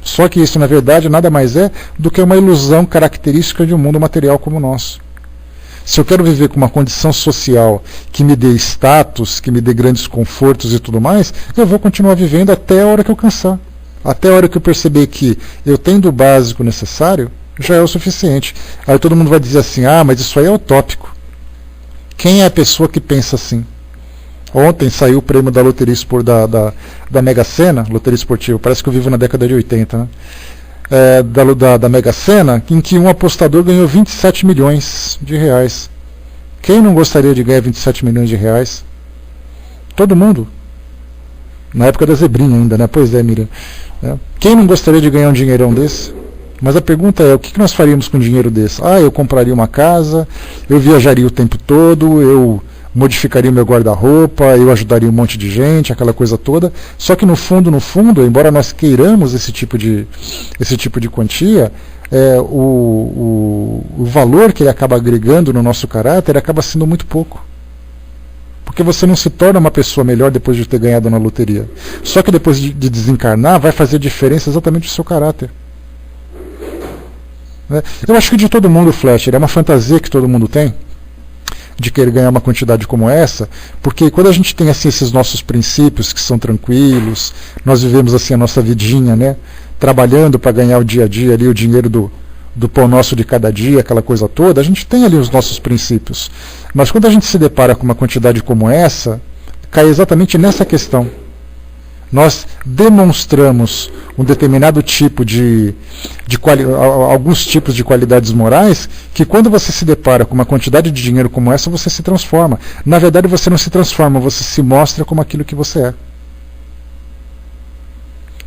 Só que isso, na verdade, nada mais é do que uma ilusão característica de um mundo material como o nosso. Se eu quero viver com uma condição social que me dê status, que me dê grandes confortos e tudo mais, eu vou continuar vivendo até a hora que eu cansar. Até a hora que eu perceber que eu tendo o básico necessário, já é o suficiente. Aí todo mundo vai dizer assim: ah, mas isso aí é utópico. Quem é a pessoa que pensa assim? Ontem saiu o prêmio da loteria da Mega Sena, loteria esportiva, parece que eu vivo na década de 80, né? Da Mega Sena, em que um apostador ganhou 27 milhões de reais. Quem não gostaria de ganhar 27 milhões de reais? Todo mundo. Na época da zebrinha ainda, né? Pois é, Miriam. Quem não gostaria de ganhar um dinheirão desse? Mas a pergunta é: o que nós faríamos com um dinheiro desse? Ah, eu compraria uma casa, eu viajaria o tempo todo, eu modificaria o meu guarda-roupa, eu ajudaria um monte de gente, aquela coisa toda. Só que no fundo, embora nós queiramos esse tipo de quantia, o valor que ele acaba agregando no nosso caráter acaba sendo muito pouco. Porque você não se torna uma pessoa melhor depois de ter ganhado na loteria. Só que depois de desencarnar, vai fazer diferença exatamente o seu caráter. Eu acho que de todo mundo, Fletcher, é uma fantasia que todo mundo tem, de querer ganhar uma quantidade como essa, porque quando a gente tem assim esses nossos princípios que são tranquilos, nós vivemos assim a nossa vidinha, né, trabalhando para ganhar o dia a dia ali, o dinheiro do pão nosso de cada dia, aquela coisa toda, a gente tem ali os nossos princípios. Mas quando a gente se depara com uma quantidade como essa, cai exatamente nessa questão. Nós demonstramos um determinado tipo alguns tipos de qualidades morais, que quando você se depara com uma quantidade de dinheiro como essa, você se transforma. Na verdade, você não se transforma, você se mostra como aquilo que você é.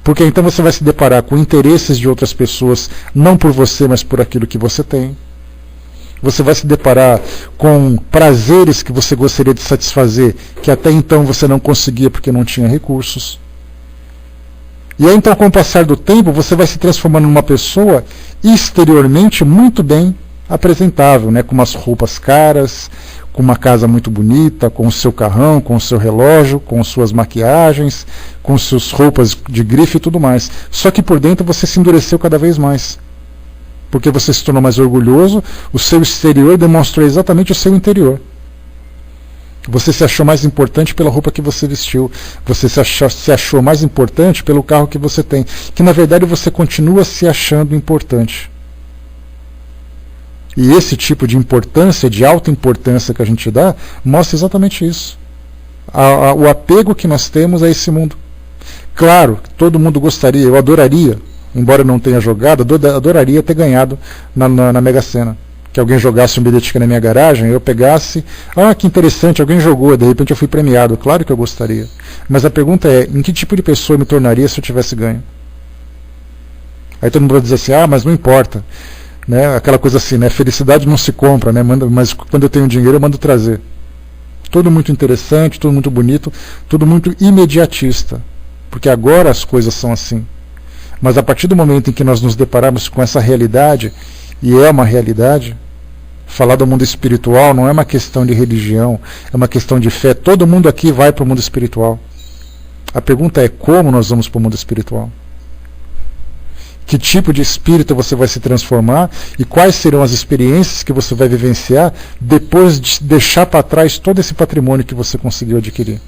Porque então você vai se deparar com interesses de outras pessoas, não por você, mas por aquilo que você tem. Você vai se deparar com prazeres que você gostaria de satisfazer, que até então você não conseguia porque não tinha recursos. E aí então, com o passar do tempo, você vai se transformando numa pessoa exteriormente muito bem apresentável, né? Com umas roupas caras, com uma casa muito bonita, com o seu carrão, com o seu relógio, com suas maquiagens, com suas roupas de grife e tudo mais. Só que por dentro você se endureceu cada vez mais. Porque você se tornou mais orgulhoso, o seu exterior demonstrou exatamente o seu interior. Você se achou mais importante pela roupa que você vestiu. Você se achou mais importante pelo carro que você tem. Que na verdade você continua se achando importante. E esse tipo de importância, de alta importância que a gente dá, mostra exatamente isso. O apego que nós temos a esse mundo. Claro, todo mundo gostaria, eu adoraria, embora eu não tenha jogado, adoraria ter ganhado na Mega Sena. Que alguém jogasse um bilhete aqui na minha garagem, eu pegasse, que interessante, alguém jogou, de repente eu fui premiado. Claro que eu gostaria. Mas a pergunta é, em que tipo de pessoa eu me tornaria se eu tivesse ganho? Aí todo mundo vai dizer assim, mas não importa. Né? Aquela coisa assim, né? Felicidade não se compra, né? Mas quando eu tenho dinheiro eu mando trazer. Tudo muito interessante, tudo muito bonito, tudo muito imediatista. Porque agora as coisas são assim. Mas a partir do momento em que nós nos depararmos com essa realidade, e é uma realidade, falar do mundo espiritual não é uma questão de religião, é uma questão de fé. Todo mundo aqui vai para o mundo espiritual. A pergunta é como nós vamos para o mundo espiritual? Que tipo de espírito você vai se transformar e quais serão as experiências que você vai vivenciar depois de deixar para trás todo esse patrimônio que você conseguiu adquirir?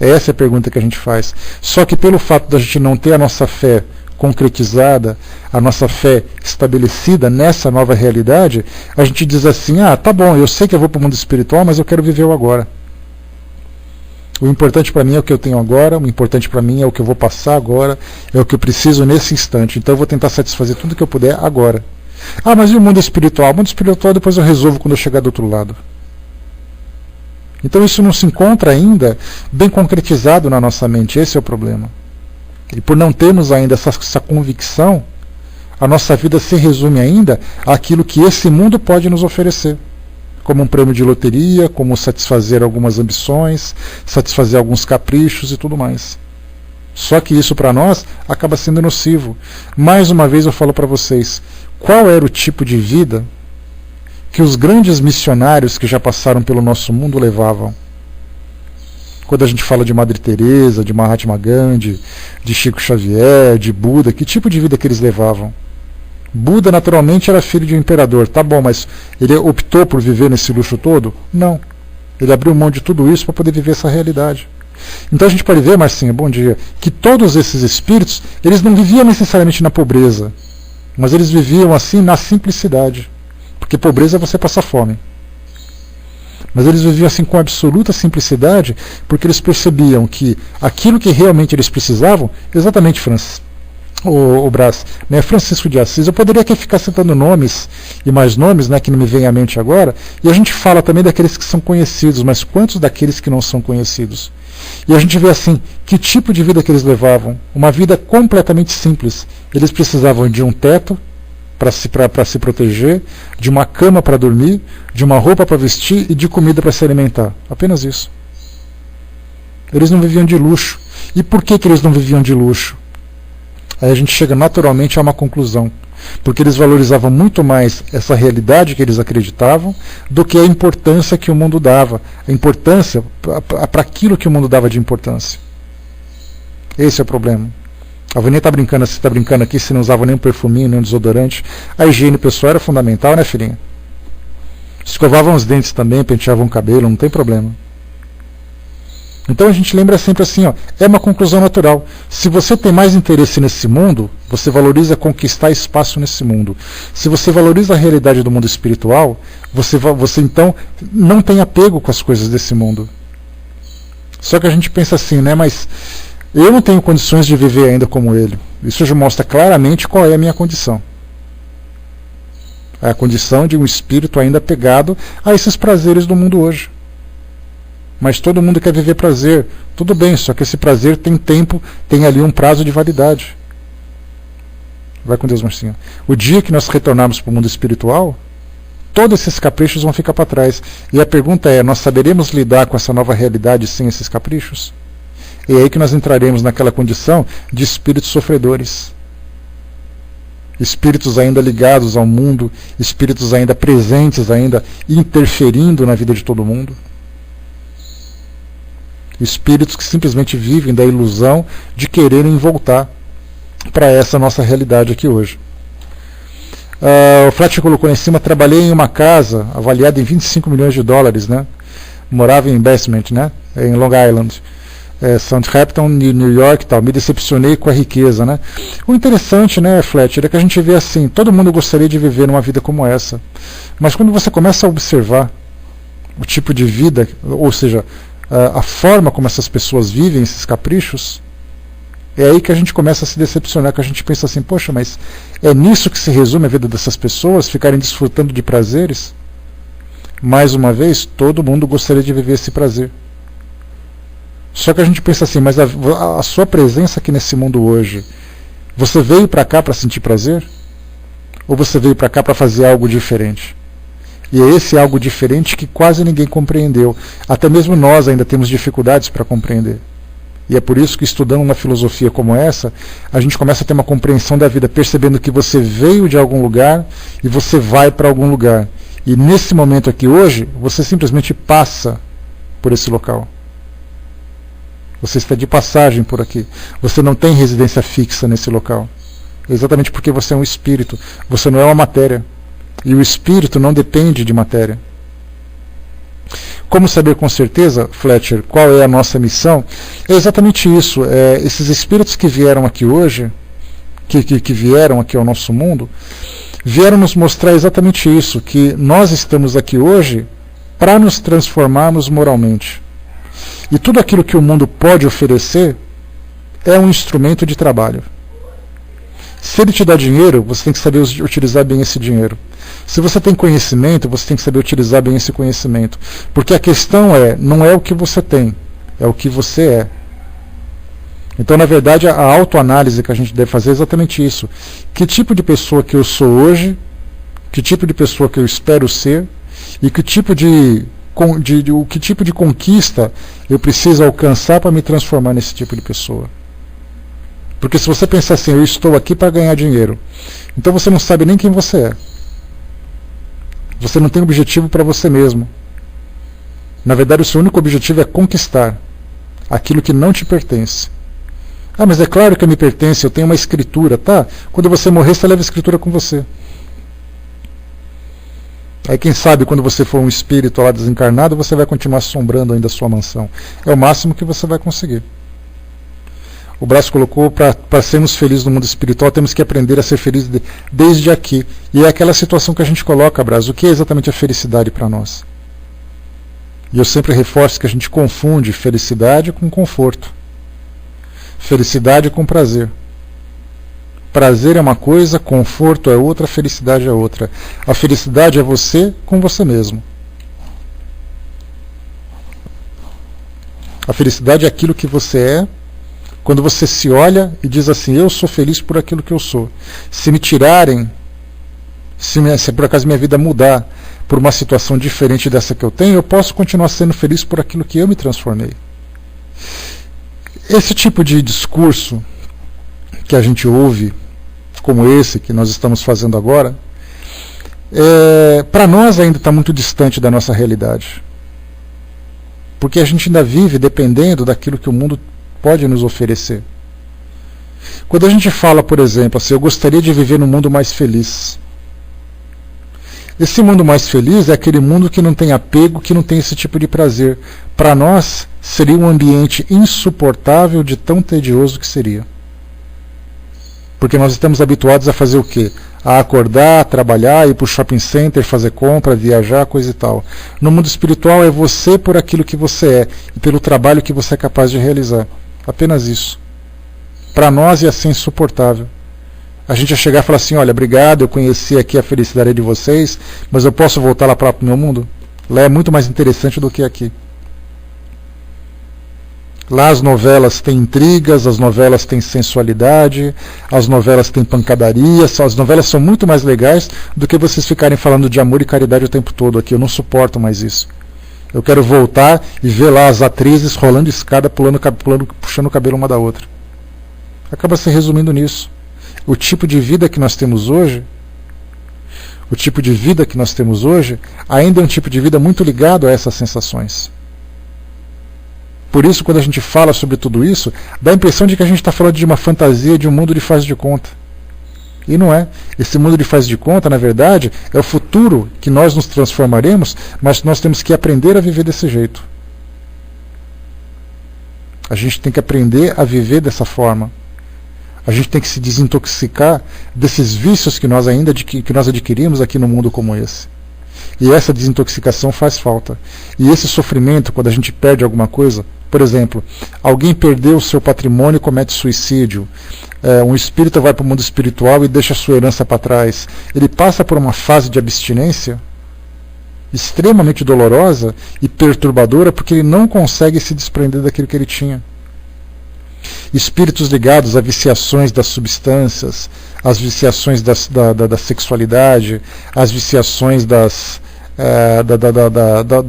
Essa é a pergunta que a gente faz. Só que pelo fato da gente não ter a nossa fé concretizada, a nossa fé estabelecida nessa nova realidade, a gente diz assim, tá bom, eu sei que eu vou para o mundo espiritual, mas eu quero viver o agora. O importante para mim é o que eu tenho agora, o importante para mim é o que eu vou passar agora, é o que eu preciso nesse instante. Então eu vou tentar satisfazer tudo que eu puder agora. Mas e o mundo espiritual? O mundo espiritual depois eu resolvo quando eu chegar do outro lado. Então isso não se encontra ainda bem concretizado na nossa mente, esse é o problema. E por não termos ainda essa convicção, a nossa vida se resume ainda àquilo que esse mundo pode nos oferecer. Como um prêmio de loteria, como satisfazer algumas ambições, satisfazer alguns caprichos e tudo mais. Só que isso para nós acaba sendo nocivo. Mais uma vez eu falo para vocês, qual era o tipo de vida que os grandes missionários que já passaram pelo nosso mundo levavam? Quando a gente fala de Madre Teresa, de Mahatma Gandhi, de Chico Xavier, de Buda, que tipo de vida que eles levavam? Buda naturalmente era filho de um imperador, tá bom, mas ele optou por viver nesse luxo todo? Não. Ele abriu mão de tudo isso para poder viver essa realidade. Então a gente pode ver, Marcinha, bom dia, que todos esses espíritos, eles não viviam necessariamente na pobreza, mas eles viviam assim na simplicidade. Porque pobreza é você passar fome. Mas eles viviam assim com absoluta simplicidade, porque eles percebiam que aquilo que realmente eles precisavam, exatamente, Francis, o Brás, né, Francisco de Assis, eu poderia aqui ficar citando nomes e mais nomes, né, que não me vem à mente agora, e a gente fala também daqueles que são conhecidos, mas quantos daqueles que não são conhecidos? E a gente vê assim, que tipo de vida que eles levavam? Uma vida completamente simples. Eles precisavam de um teto para se proteger, de uma cama para dormir, de uma roupa para vestir e de comida para se alimentar. Apenas isso. Eles não viviam de luxo. E por que eles não viviam de luxo? Aí a gente chega naturalmente a uma conclusão. Porque eles valorizavam muito mais essa realidade que eles acreditavam do que a importância que o mundo dava. A importância para aquilo que o mundo dava de importância. Esse é o problema. A Vaninha está brincando, você está brincando aqui, se não usava nem um perfuminho, nem um desodorante. A higiene pessoal era fundamental, né, filhinha? Escovavam os dentes também, penteavam o cabelo, não tem problema. Então a gente lembra sempre assim, é uma conclusão natural. Se você tem mais interesse nesse mundo, você valoriza conquistar espaço nesse mundo. Se você valoriza a realidade do mundo espiritual, você então não tem apego com as coisas desse mundo. Só que a gente pensa assim, né, mas eu não tenho condições de viver ainda como ele. Isso já mostra claramente qual é a minha condição. É a condição de um espírito ainda apegado a esses prazeres do mundo hoje. Mas todo mundo quer viver prazer. Tudo bem, só que esse prazer tem tempo, tem ali um prazo de validade. Vai com Deus, Marcinho. O dia que nós retornarmos para o mundo espiritual, todos esses caprichos vão ficar para trás. E a pergunta é, nós saberemos lidar com essa nova realidade sem esses caprichos? E é aí que nós entraremos naquela condição de espíritos sofredores. Espíritos ainda ligados ao mundo, espíritos ainda presentes, ainda interferindo na vida de todo mundo. Espíritos que simplesmente vivem da ilusão de quererem voltar para essa nossa realidade aqui hoje. O Fletcher colocou lá em cima, trabalhei em uma casa avaliada em 25 milhões de dólares, né? Morava em Investment, né? Em Long Island, Southampton, New York e tal. Me decepcionei com a riqueza, né? O interessante, né, Fletcher, é que a gente vê assim, todo mundo gostaria de viver numa vida como essa. Mas quando você começa a observar o tipo de vida, ou seja, a forma como essas pessoas vivem esses caprichos, é aí que a gente começa a se decepcionar, que a gente pensa assim, poxa, mas é nisso que se resume a vida dessas pessoas, ficarem desfrutando de prazeres? Mais uma vez, todo mundo gostaria de viver esse prazer. Só que a gente pensa assim, mas a sua presença aqui nesse mundo hoje, você veio para cá para sentir prazer? Ou você veio para cá para fazer algo diferente? E é esse algo diferente que quase ninguém compreendeu. Até mesmo nós ainda temos dificuldades para compreender. E é por isso que, estudando uma filosofia como essa, a gente começa a ter uma compreensão da vida, percebendo que você veio de algum lugar e você vai para algum lugar. E nesse momento aqui hoje, você simplesmente passa por esse local. Você está de passagem por aqui. Você não tem residência fixa nesse local. Exatamente porque você é um espírito. Você não é uma matéria. E o espírito não depende de matéria. Como saber com certeza, Fletcher, qual é a nossa missão? É exatamente isso. Esses espíritos que vieram aqui hoje, que vieram aqui ao nosso mundo, vieram nos mostrar exatamente isso, que nós estamos aqui hoje para nos transformarmos moralmente. E tudo aquilo que o mundo pode oferecer é um instrumento de trabalho. Se ele te dá dinheiro, você tem que saber utilizar bem esse dinheiro. Se você tem conhecimento, você tem que saber utilizar bem esse conhecimento. Porque a questão não é o que você tem, é o que você é. Então, na verdade, a autoanálise que a gente deve fazer é exatamente isso. Que tipo de pessoa que eu sou hoje, que tipo de pessoa que eu espero ser, e que tipo de conquista eu preciso alcançar para me transformar nesse tipo de pessoa. Porque se você pensar assim, eu estou aqui para ganhar dinheiro, então você não sabe nem quem você é. Você não tem objetivo para você mesmo. Na verdade, o seu único objetivo é conquistar aquilo que não te pertence. Ah, mas é claro que me pertence, eu tenho uma escritura, tá? Quando você morrer, você leva a escritura com você. Aí quem sabe, quando você for um espírito lá desencarnado, você vai continuar assombrando ainda a sua mansão. É o máximo que você vai conseguir. O Brás colocou, para sermos felizes no mundo espiritual, temos que aprender a ser felizes desde aqui. E é aquela situação que a gente coloca, Brás. O que é exatamente a felicidade para nós? E eu sempre reforço que a gente confunde felicidade com conforto. Felicidade com prazer. Prazer é uma coisa, conforto é outra, felicidade é outra. A felicidade é você com você mesmo. A felicidade é aquilo que você é, quando você se olha e diz assim, eu sou feliz por aquilo que eu sou. Se me tirarem, se por acaso minha vida mudar por uma situação diferente dessa que eu tenho, eu posso continuar sendo feliz por aquilo que eu me transformei. Esse tipo de discurso que a gente ouve, como esse que nós estamos fazendo agora, para nós ainda está muito distante da nossa realidade. Porque a gente ainda vive dependendo daquilo que o mundo pode nos oferecer. Quando a gente fala, por exemplo, assim, eu gostaria de viver num mundo mais feliz. Esse mundo mais feliz é aquele mundo que não tem apego, que não tem esse tipo de prazer. Para nós, seria um ambiente insuportável de tão tedioso que seria. Porque nós estamos habituados a fazer o quê? A acordar, trabalhar, ir para o shopping center, fazer compra, viajar, coisa e tal. No mundo espiritual é você por aquilo que você é e pelo trabalho que você é capaz de realizar. Apenas isso. Para nós ia ser insuportável. A gente ia chegar e falar assim, olha, obrigado, eu conheci aqui a felicidade de vocês, mas eu posso voltar lá para o meu mundo? Lá é muito mais interessante do que aqui. Lá as novelas têm intrigas, as novelas têm sensualidade, as novelas têm pancadaria, as novelas são muito mais legais do que vocês ficarem falando de amor e caridade o tempo todo aqui. Eu não suporto mais isso. Eu quero voltar e ver lá as atrizes rolando escada, puxando o cabelo uma da outra. Acaba se resumindo nisso. O tipo de vida que nós temos hoje, ainda é um tipo de vida muito ligado a essas sensações. Por isso, quando a gente fala sobre tudo isso, dá a impressão de que a gente está falando de uma fantasia, de um mundo de faz de conta. E não é. Esse mundo de faz de conta, na verdade, é o futuro que nós nos transformaremos, mas nós temos que aprender a viver desse jeito. A gente tem que aprender a viver dessa forma. A gente tem que se desintoxicar desses vícios que nós adquirimos aqui no mundo como esse. E essa desintoxicação faz falta. E esse sofrimento, quando a gente perde alguma coisa, por exemplo, alguém perdeu o seu patrimônio e comete suicídio, um espírita vai para o mundo espiritual e deixa a sua herança para trás, ele passa por uma fase de abstinência extremamente dolorosa e perturbadora, porque ele não consegue se desprender daquilo que ele tinha. Espíritos ligados a viciações das substâncias, as viciações da sexualidade, as viciações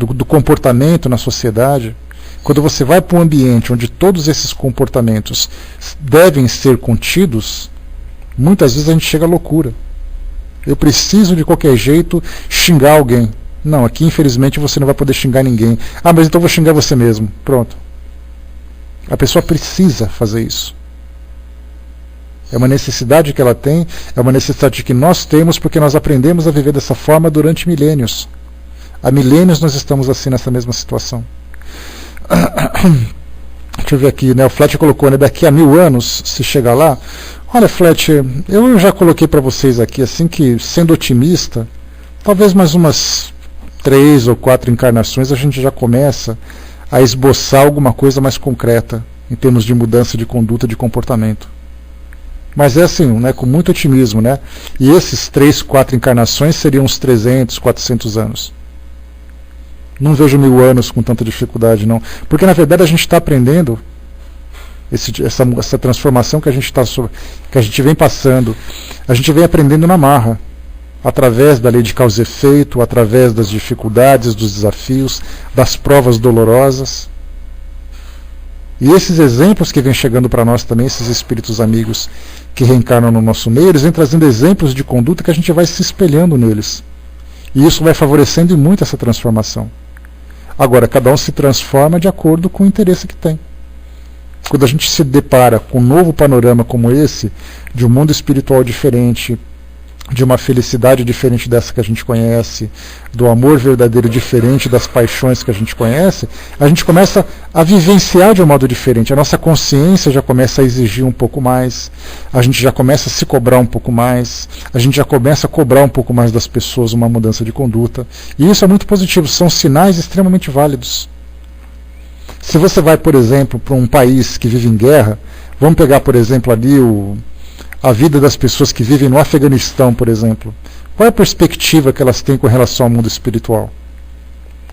do comportamento na sociedade. Quando você vai para um ambiente onde todos esses comportamentos devem ser contidos, muitas vezes a gente chega à loucura. Eu preciso de qualquer jeito xingar alguém. Não, aqui infelizmente você não vai poder xingar ninguém. Ah, mas então eu vou xingar você mesmo. Pronto. A pessoa precisa fazer isso. É uma necessidade que ela tem, é uma necessidade que nós temos, porque nós aprendemos a viver dessa forma durante milênios. Há milênios nós estamos assim nessa mesma situação. Deixa eu ver aqui, né? O Flat colocou, né? Daqui a 1000 anos, se chegar lá. Olha, Flat, eu já coloquei para vocês aqui, assim, que sendo otimista, talvez mais umas 3 ou 4 encarnações a gente já começa a esboçar alguma coisa mais concreta em termos de mudança de conduta, de comportamento. Mas é assim, né, com muito otimismo, né? E esses 3, 4 encarnações seriam uns 300, 400 anos. Não vejo 1000 anos com tanta dificuldade, não. Porque, na verdade, a gente está aprendendo essa transformação que a gente vem passando. A gente vem aprendendo na marra, através da lei de causa e efeito, através das dificuldades, dos desafios, das provas dolorosas. E esses exemplos que vêm chegando para nós também, esses espíritos amigos que reencarnam no nosso meio, eles vêm trazendo exemplos de conduta que a gente vai se espelhando neles. E isso vai favorecendo muito essa transformação. Agora, cada um se transforma de acordo com o interesse que tem. Quando a gente se depara com um novo panorama como esse, de um mundo espiritual diferente, de uma felicidade diferente dessa que a gente conhece, do amor verdadeiro diferente das paixões que a gente conhece, a gente começa a vivenciar de um modo diferente. A nossa consciência já começa a exigir um pouco mais, a gente já começa a se cobrar um pouco mais, a gente já começa a cobrar um pouco mais das pessoas uma mudança de conduta. E isso é muito positivo, são sinais extremamente válidos. Se você vai, por exemplo, para um país que vive em guerra, vamos pegar, por exemplo, ali a vida das pessoas que vivem no Afeganistão, por exemplo. Qual é a perspectiva que elas têm com relação ao mundo espiritual?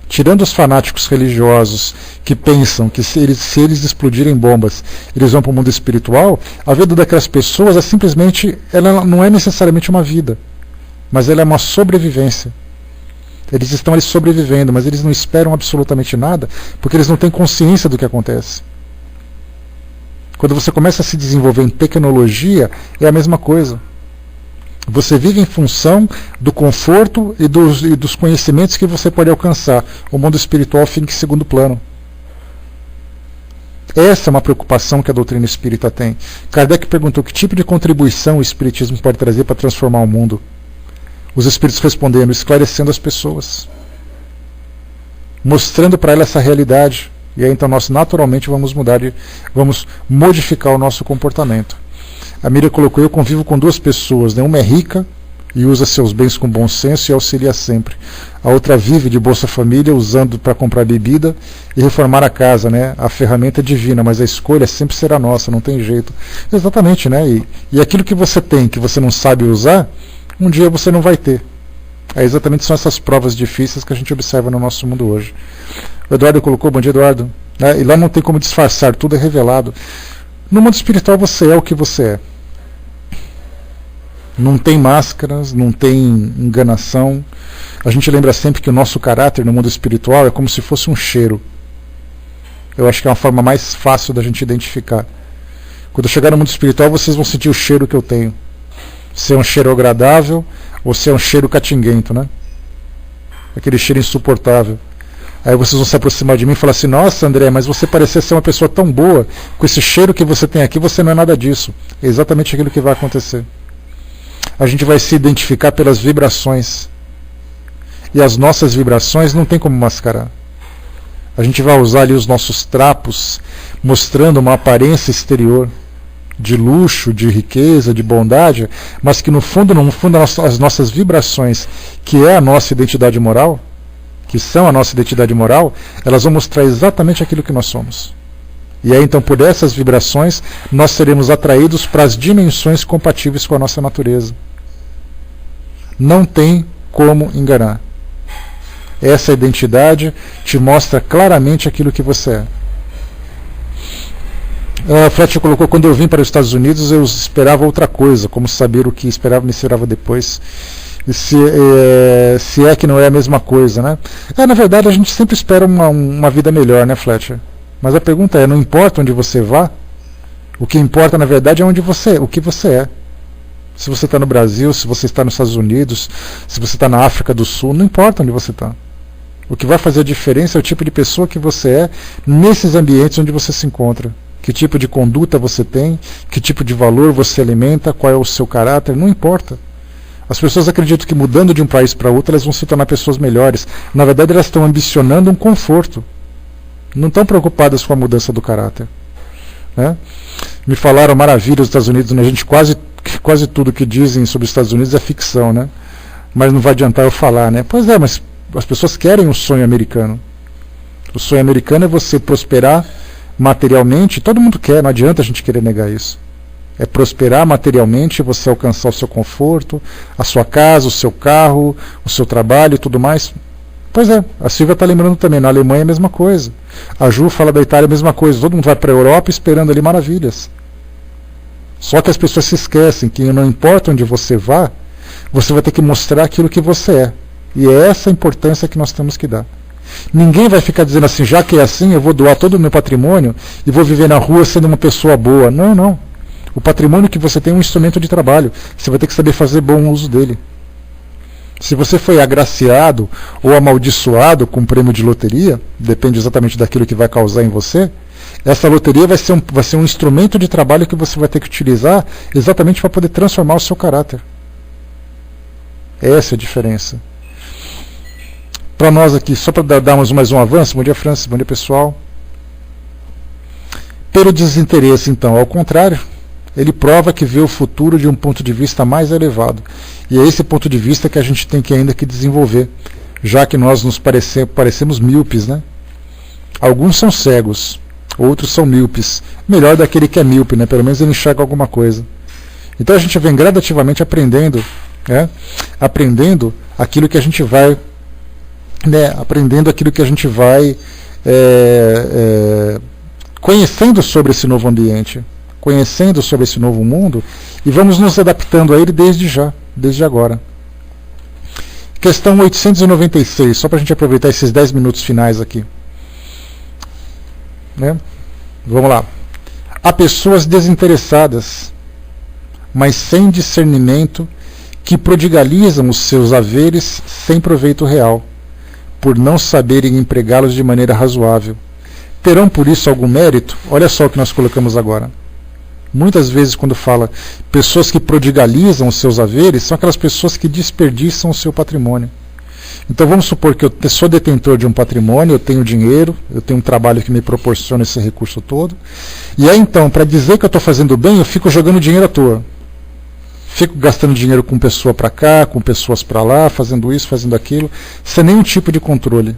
Tirando os fanáticos religiosos que pensam que se eles explodirem bombas, eles vão para o mundo espiritual, a vida daquelas pessoas é simplesmente, ela não é necessariamente uma vida, mas ela é uma sobrevivência. Eles estão ali sobrevivendo, mas eles não esperam absolutamente nada, porque eles não têm consciência do que acontece. Quando você começa a se desenvolver em tecnologia, é a mesma coisa. Você vive em função do conforto e dos conhecimentos que você pode alcançar. O mundo espiritual fica em segundo plano. Essa é uma preocupação que a doutrina espírita tem. Kardec perguntou que tipo de contribuição o espiritismo pode trazer para transformar o mundo. Os espíritos responderam, esclarecendo as pessoas, mostrando para elas essa realidade. E aí então nós naturalmente vamos modificar o nosso comportamento. A Miriam colocou, eu convivo com 2 pessoas, né? Uma é rica e usa seus bens com bom senso e auxilia sempre. A outra vive de Bolsa Família, usando para comprar bebida e reformar a casa, né? A ferramenta é divina, mas a escolha sempre será nossa, não tem jeito. Exatamente, né? E aquilo que você tem, que você não sabe usar, um dia você não vai ter. Exatamente são essas provas difíceis que a gente observa no nosso mundo hoje. O Eduardo colocou, bom dia Eduardo, e lá não tem como disfarçar, tudo é revelado. No mundo espiritual você é o que você é. Não tem máscaras, não tem enganação. A gente lembra sempre que o nosso caráter no mundo espiritual é como se fosse um cheiro. Eu acho que é uma forma mais fácil da gente identificar. Quando eu chegar no mundo espiritual vocês vão sentir o cheiro que eu tenho. Se é um cheiro agradável ou se é um cheiro catinguento, né? Aquele cheiro insuportável. Aí vocês vão se aproximar de mim e falar assim, nossa André, mas você parecia ser uma pessoa tão boa, com esse cheiro que você tem aqui, você não é nada disso. É exatamente aquilo que vai acontecer. a gente vai se identificar pelas vibrações. E as nossas vibrações não tem como mascarar. A gente vai usar ali os nossos trapos, mostrando uma aparência exterior de luxo, de riqueza, de bondade, mas que no fundo, as nossas vibrações, que é a nossa identidade moral, que são a nossa identidade moral, elas vão mostrar exatamente aquilo que nós somos. E aí então, por essas vibrações, nós seremos atraídos para as dimensões compatíveis com a nossa natureza. Não tem como enganar. Essa identidade te mostra claramente aquilo que você é. A Fletcher colocou: quando eu vim para os Estados Unidos, eu esperava outra coisa, como saber o que esperava me esperava depois. E se é que não é a mesma coisa, né? Na verdade, a gente sempre espera uma vida melhor, né, Fletcher? Mas a pergunta é: não importa onde você vá, o que importa, na verdade, é o que você é. Se você está no Brasil, se você está nos Estados Unidos, se você está na África do Sul, não importa onde você está. O que vai fazer a diferença é o tipo de pessoa que você é nesses ambientes onde você se encontra. Que tipo de conduta você tem, que tipo de valor você alimenta, qual é o seu caráter, não importa. As pessoas acreditam que mudando de um país para outro elas vão se tornar pessoas melhores. Na verdade, elas estão ambicionando um conforto. Não estão preocupadas com a mudança do caráter. Né? Me falaram maravilhas dos Estados Unidos, né? A gente quase tudo que dizem sobre os Estados Unidos é ficção, né? Mas não vai adiantar eu falar, né? Pois é, mas as pessoas querem o sonho americano. O sonho americano é você prosperar materialmente. Todo mundo quer, não adianta a gente querer negar isso. É prosperar materialmente, você alcançar o seu conforto, a sua casa, o seu carro, o seu trabalho e tudo mais. Pois é, a Silvia está lembrando também, na Alemanha é a mesma coisa. A Ju fala da Itália a mesma coisa. Todo mundo vai para a Europa esperando ali maravilhas. Só que as pessoas se esquecem que não importa onde você vá, você vai ter que mostrar aquilo que você é. E é essa a importância que nós temos que dar. Ninguém vai ficar dizendo assim: já que é assim, eu vou doar todo o meu patrimônio e vou viver na rua sendo uma pessoa boa. Não, não. O patrimônio que você tem é um instrumento de trabalho. Você vai ter que saber fazer bom uso dele. Se você foi agraciado ou amaldiçoado com um prêmio de loteria, depende exatamente daquilo que vai causar em você, essa loteria vai ser um instrumento de trabalho que você vai ter que utilizar exatamente para poder transformar o seu caráter. Essa é a diferença. Para nós aqui, só para darmos mais um avanço, bom dia Francis, bom dia pessoal. Pelo desinteresse, então, ao contrário, ele prova que vê o futuro de um ponto de vista mais elevado. E é esse ponto de vista que a gente tem que ainda que desenvolver, já que nós nos parecemos míopes, né? Alguns são cegos, outros são míopes. Melhor daquele que é míope, né? Pelo menos ele enxerga alguma coisa. Então a gente vem gradativamente aprendendo, né? Aprendendo aquilo que a gente vai, né? Aprendendo aquilo que a gente vai conhecendo sobre esse novo ambiente, conhecendo sobre esse novo mundo, e vamos nos adaptando a ele desde agora. Questão 896, só para a gente aproveitar esses 10 minutos finais aqui. Né? Vamos lá. Há pessoas desinteressadas, mas sem discernimento, que prodigalizam os seus haveres sem proveito real, por não saberem empregá-los de maneira razoável. Terão por isso algum mérito? Olha só o que nós colocamos agora. Muitas vezes, quando fala pessoas que prodigalizam os seus haveres, são aquelas pessoas que desperdiçam o seu patrimônio. Então vamos supor que eu sou detentor de um patrimônio, eu tenho dinheiro, eu tenho um trabalho que me proporciona esse recurso todo, e aí então, para dizer que eu estou fazendo bem, eu fico jogando dinheiro à toa. Fico gastando dinheiro com pessoa para cá, com pessoas para lá, fazendo isso, fazendo aquilo, sem nenhum tipo de controle.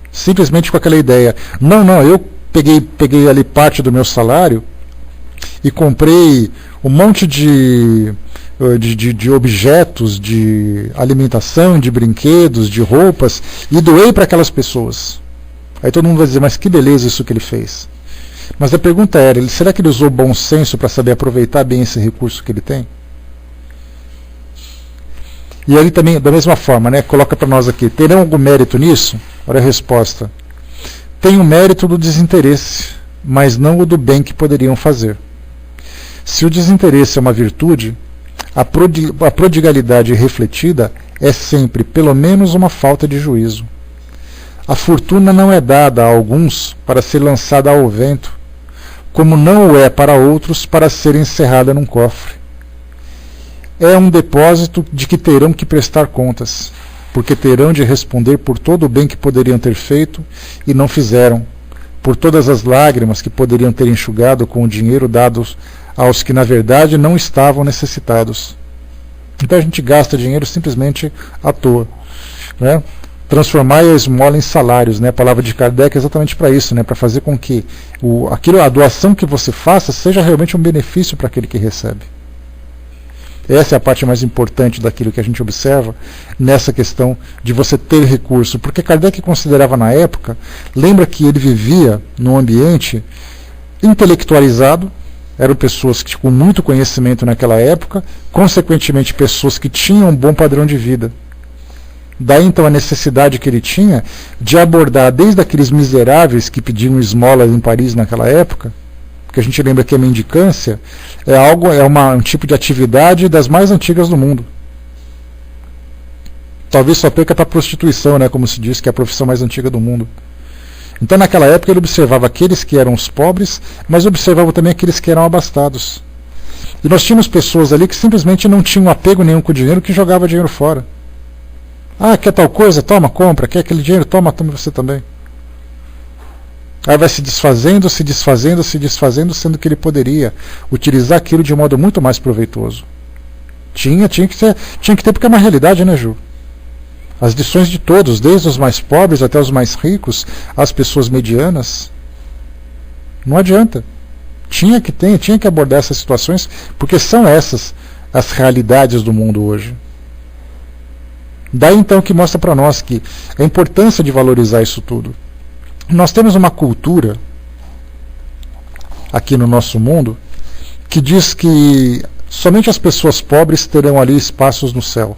Simplesmente com aquela ideia: não, eu peguei ali parte do meu salário e comprei um monte de objetos, de alimentação, de brinquedos, de roupas, e doei para aquelas pessoas. Aí todo mundo vai dizer: mas que beleza isso que ele fez. Mas a pergunta era: será que ele usou bom senso para saber aproveitar bem esse recurso que ele tem? E ele também, da mesma forma, né, coloca para nós aqui: terão algum mérito nisso? Olha a resposta: tem o mérito do desinteresse, mas não o do bem que poderiam fazer. Se o desinteresse é uma virtude, a prodigalidade refletida é sempre, pelo menos, uma falta de juízo. A fortuna não é dada a alguns para ser lançada ao vento, como não o é para outros para ser encerrada num cofre. é um depósito de que terão que prestar contas, porque terão de responder por todo o bem que poderiam ter feito e não fizeram, por todas as lágrimas que poderiam ter enxugado com o dinheiro dado aos que na verdade não estavam necessitados. Então a gente gasta dinheiro simplesmente à toa, né? Transformar a esmola em salários, né? A palavra de Kardec é exatamente para isso, né? Para fazer com que a doação que você faça seja realmente um benefício para aquele que recebe. Essa é a parte mais importante daquilo que a gente observa nessa questão de você ter recurso. Porque Kardec considerava na época, lembra que ele vivia num ambiente intelectualizado, eram pessoas que com muito conhecimento naquela época, consequentemente pessoas que tinham um bom padrão de vida. Daí então a necessidade que ele tinha de abordar desde aqueles miseráveis que pediam esmolas em Paris naquela época, porque a gente lembra que a mendicância um tipo de atividade das mais antigas do mundo. Talvez só perca para a prostituição, né, como se diz, que é a profissão mais antiga do mundo. Então naquela época ele observava aqueles que eram os pobres, mas observava também aqueles que eram abastados. E nós tínhamos pessoas ali que simplesmente não tinham apego nenhum com o dinheiro, que jogava dinheiro fora. Ah, quer tal coisa? Toma, compra. Quer aquele dinheiro? Toma você também. Aí vai se desfazendo, sendo que ele poderia utilizar aquilo de um modo muito mais proveitoso. Tinha que ter, porque é uma realidade, né, Ju? As lições de todos, desde os mais pobres até os mais ricos, as pessoas medianas, não adianta. Tinha que abordar essas situações, porque são essas as realidades do mundo hoje. Daí então que mostra para nós que a importância de valorizar isso tudo. Nós temos uma cultura aqui no nosso mundo que diz que somente as pessoas pobres terão ali espaços no céu.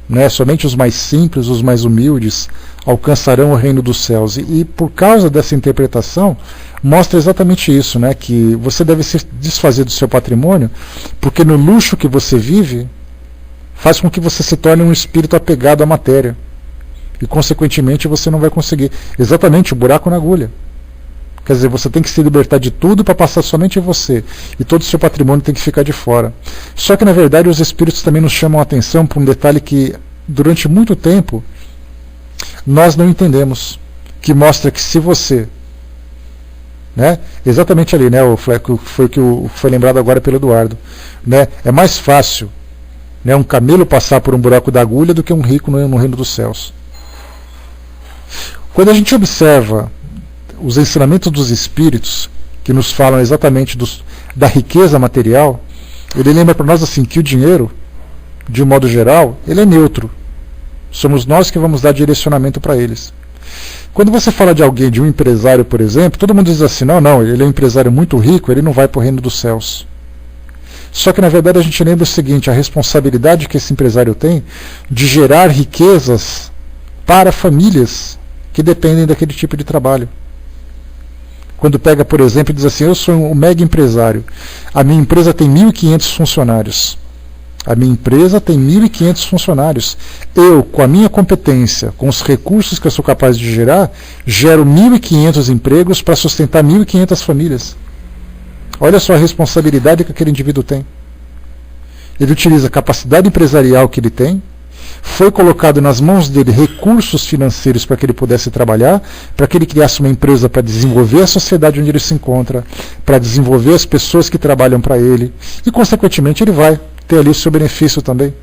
Né? Somente os mais simples, os mais humildes alcançarão o reino dos céus. E por causa dessa interpretação, mostra exatamente isso, né? Que você deve se desfazer do seu patrimônio, porque no luxo que você vive faz com que você se torne um espírito apegado à matéria. E, consequentemente, você não vai conseguir. Exatamente, o buraco na agulha. Quer dizer, você tem que se libertar de tudo para passar somente em você. E todo o seu patrimônio tem que ficar de fora. Só que, na verdade, os espíritos também nos chamam a atenção para um detalhe que, durante muito tempo, nós não entendemos. Que mostra que se você... Né, exatamente ali, né, foi o que foi lembrado agora pelo Eduardo. Né, é mais fácil, né, um camelo passar por um buraco da agulha do que um rico no reino dos céus. Quando a gente observa os ensinamentos dos espíritos, que nos falam exatamente da riqueza material, ele lembra para nós assim, que o dinheiro, de um modo geral, ele é neutro. Somos nós que vamos dar direcionamento para eles. Quando você fala de alguém, de um empresário, por exemplo, todo mundo diz assim, não, ele é um empresário muito rico, ele não vai para o reino dos céus. Só que na verdade a gente lembra o seguinte, a responsabilidade que esse empresário tem de gerar riquezas para famílias que dependem daquele tipo de trabalho. Quando pega, por exemplo, e diz assim, eu sou um mega empresário, a minha empresa tem 1.500 funcionários. A minha empresa tem 1.500 funcionários. Eu, com a minha competência, com os recursos que eu sou capaz de gerar, gero 1.500 empregos para sustentar 1.500 famílias. Olha só a responsabilidade que aquele indivíduo tem. Ele utiliza a capacidade empresarial que ele tem, foi colocado nas mãos dele recursos financeiros para que ele pudesse trabalhar, para que ele criasse uma empresa para desenvolver a sociedade onde ele se encontra, para desenvolver as pessoas que trabalham para ele, e consequentemente ele vai ter ali o seu benefício também.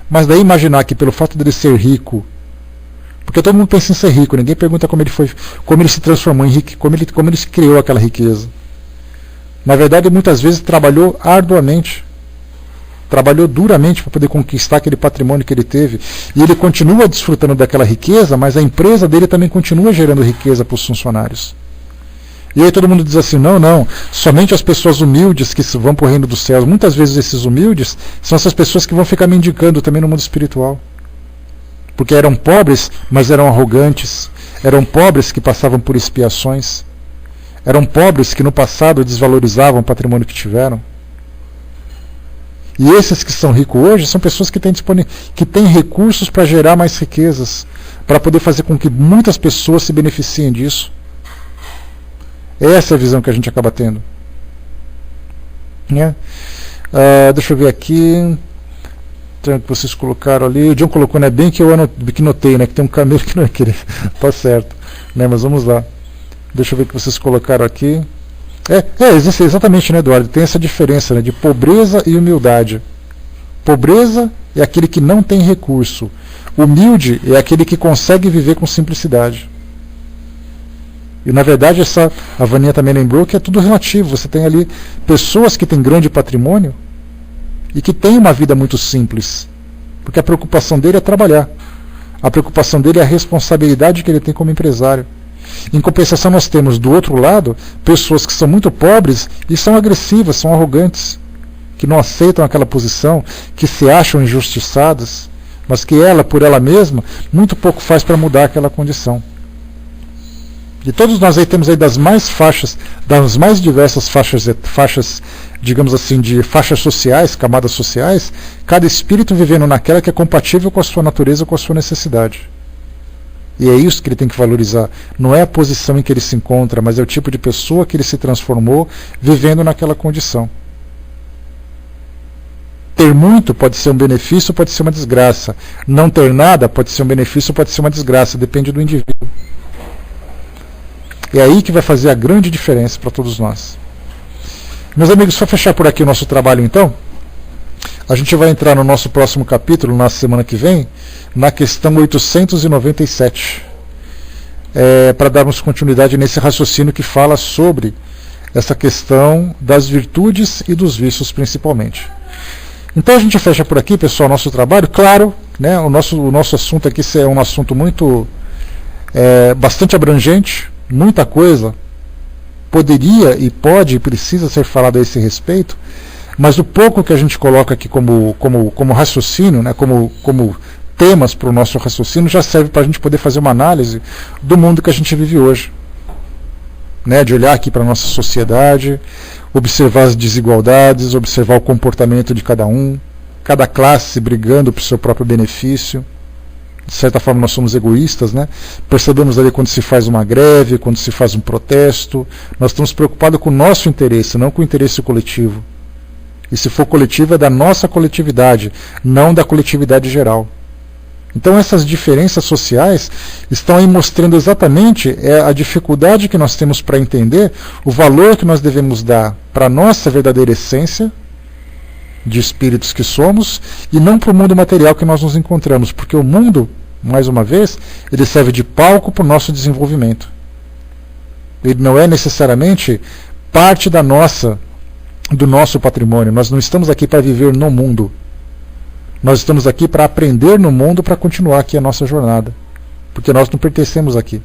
Mas daí imaginar que pelo fato dele ser rico, porque todo mundo pensa em ser rico, ninguém pergunta como ele se transformou em rico, como ele criou aquela riqueza. Na verdade, muitas vezes trabalhou arduamente, trabalhou duramente para poder conquistar aquele patrimônio que ele teve. E ele continua desfrutando daquela riqueza, mas a empresa dele também continua gerando riqueza para os funcionários. E aí todo mundo diz assim, não, somente as pessoas humildes que vão para o reino dos céus. Muitas vezes esses humildes são essas pessoas que vão ficar mendicando também no mundo espiritual. Porque eram pobres, mas eram arrogantes. Eram pobres que passavam por expiações. Eram pobres que no passado desvalorizavam o patrimônio que tiveram. E esses que são ricos hoje são pessoas que têm recursos para gerar mais riquezas, para poder fazer com que muitas pessoas se beneficiem disso. Essa é a visão que a gente acaba tendo. Né? Deixa eu ver aqui. Que vocês colocaram ali. O John colocou, né? Bem que eu que notei, né? Que tem um camelo que não é aquele. Tá certo. Né, mas vamos lá. Deixa eu ver o que vocês colocaram aqui. Existe exatamente, né, Eduardo? Tem essa diferença, né, de pobreza e humildade. Pobreza é aquele que não tem recurso. Humilde é aquele que consegue viver com simplicidade. E na verdade a Vaninha também lembrou que é tudo relativo. Você tem ali pessoas que têm grande patrimônio e que têm uma vida muito simples. Porque a preocupação dele é trabalhar. A preocupação dele é a responsabilidade que ele tem como empresário. Em compensação, nós temos do outro lado pessoas que são muito pobres e são agressivas, são arrogantes, que não aceitam aquela posição, que se acham injustiçadas, mas que ela, por ela mesma, muito pouco faz para mudar aquela condição. E todos nós aí temos aí das mais diversas faixas, digamos assim, de faixas sociais, camadas sociais, cada espírito vivendo naquela que é compatível com a sua natureza, com a sua necessidade. E é isso que ele tem que valorizar. Não é a posição em que ele se encontra, mas é o tipo de pessoa que ele se transformou vivendo naquela condição. Ter muito pode ser um benefício, pode ser uma desgraça. Não ter nada pode ser um benefício, pode ser uma desgraça. Depende do indivíduo. É aí que vai fazer a grande diferença para todos nós. Meus amigos, só fechar por aqui o nosso trabalho então. A gente vai entrar no nosso próximo capítulo, na semana que vem, na questão 897, para darmos continuidade nesse raciocínio que fala sobre essa questão das virtudes e dos vícios principalmente. Então a gente fecha por aqui, pessoal, nosso trabalho. Claro, né, o nosso assunto aqui é um assunto muito bastante abrangente, muita coisa poderia e pode e precisa ser falado a esse respeito, mas o pouco que a gente coloca aqui como raciocínio, né, como temas para o nosso raciocínio, já serve para a gente poder fazer uma análise do mundo que a gente vive hoje. Né, de olhar aqui para a nossa sociedade, observar as desigualdades, observar o comportamento de cada classe brigando por seu próprio benefício. De certa forma nós somos egoístas, né? Percebemos ali quando se faz uma greve, quando se faz um protesto, nós estamos preocupados com o nosso interesse, não com o interesse coletivo. E se for coletivo é da nossa coletividade, não da coletividade geral. Então essas diferenças sociais estão aí mostrando exatamente a dificuldade que nós temos para entender o valor que nós devemos dar para a nossa verdadeira essência de espíritos que somos e não para o mundo material que nós nos encontramos, porque o mundo, mais uma vez, ele serve de palco para o nosso desenvolvimento. Ele não é necessariamente parte do nosso patrimônio. Nós não estamos aqui para viver no mundo. Nós estamos aqui para aprender no mundo, para continuar aqui a nossa jornada. Porque nós não pertencemos aqui.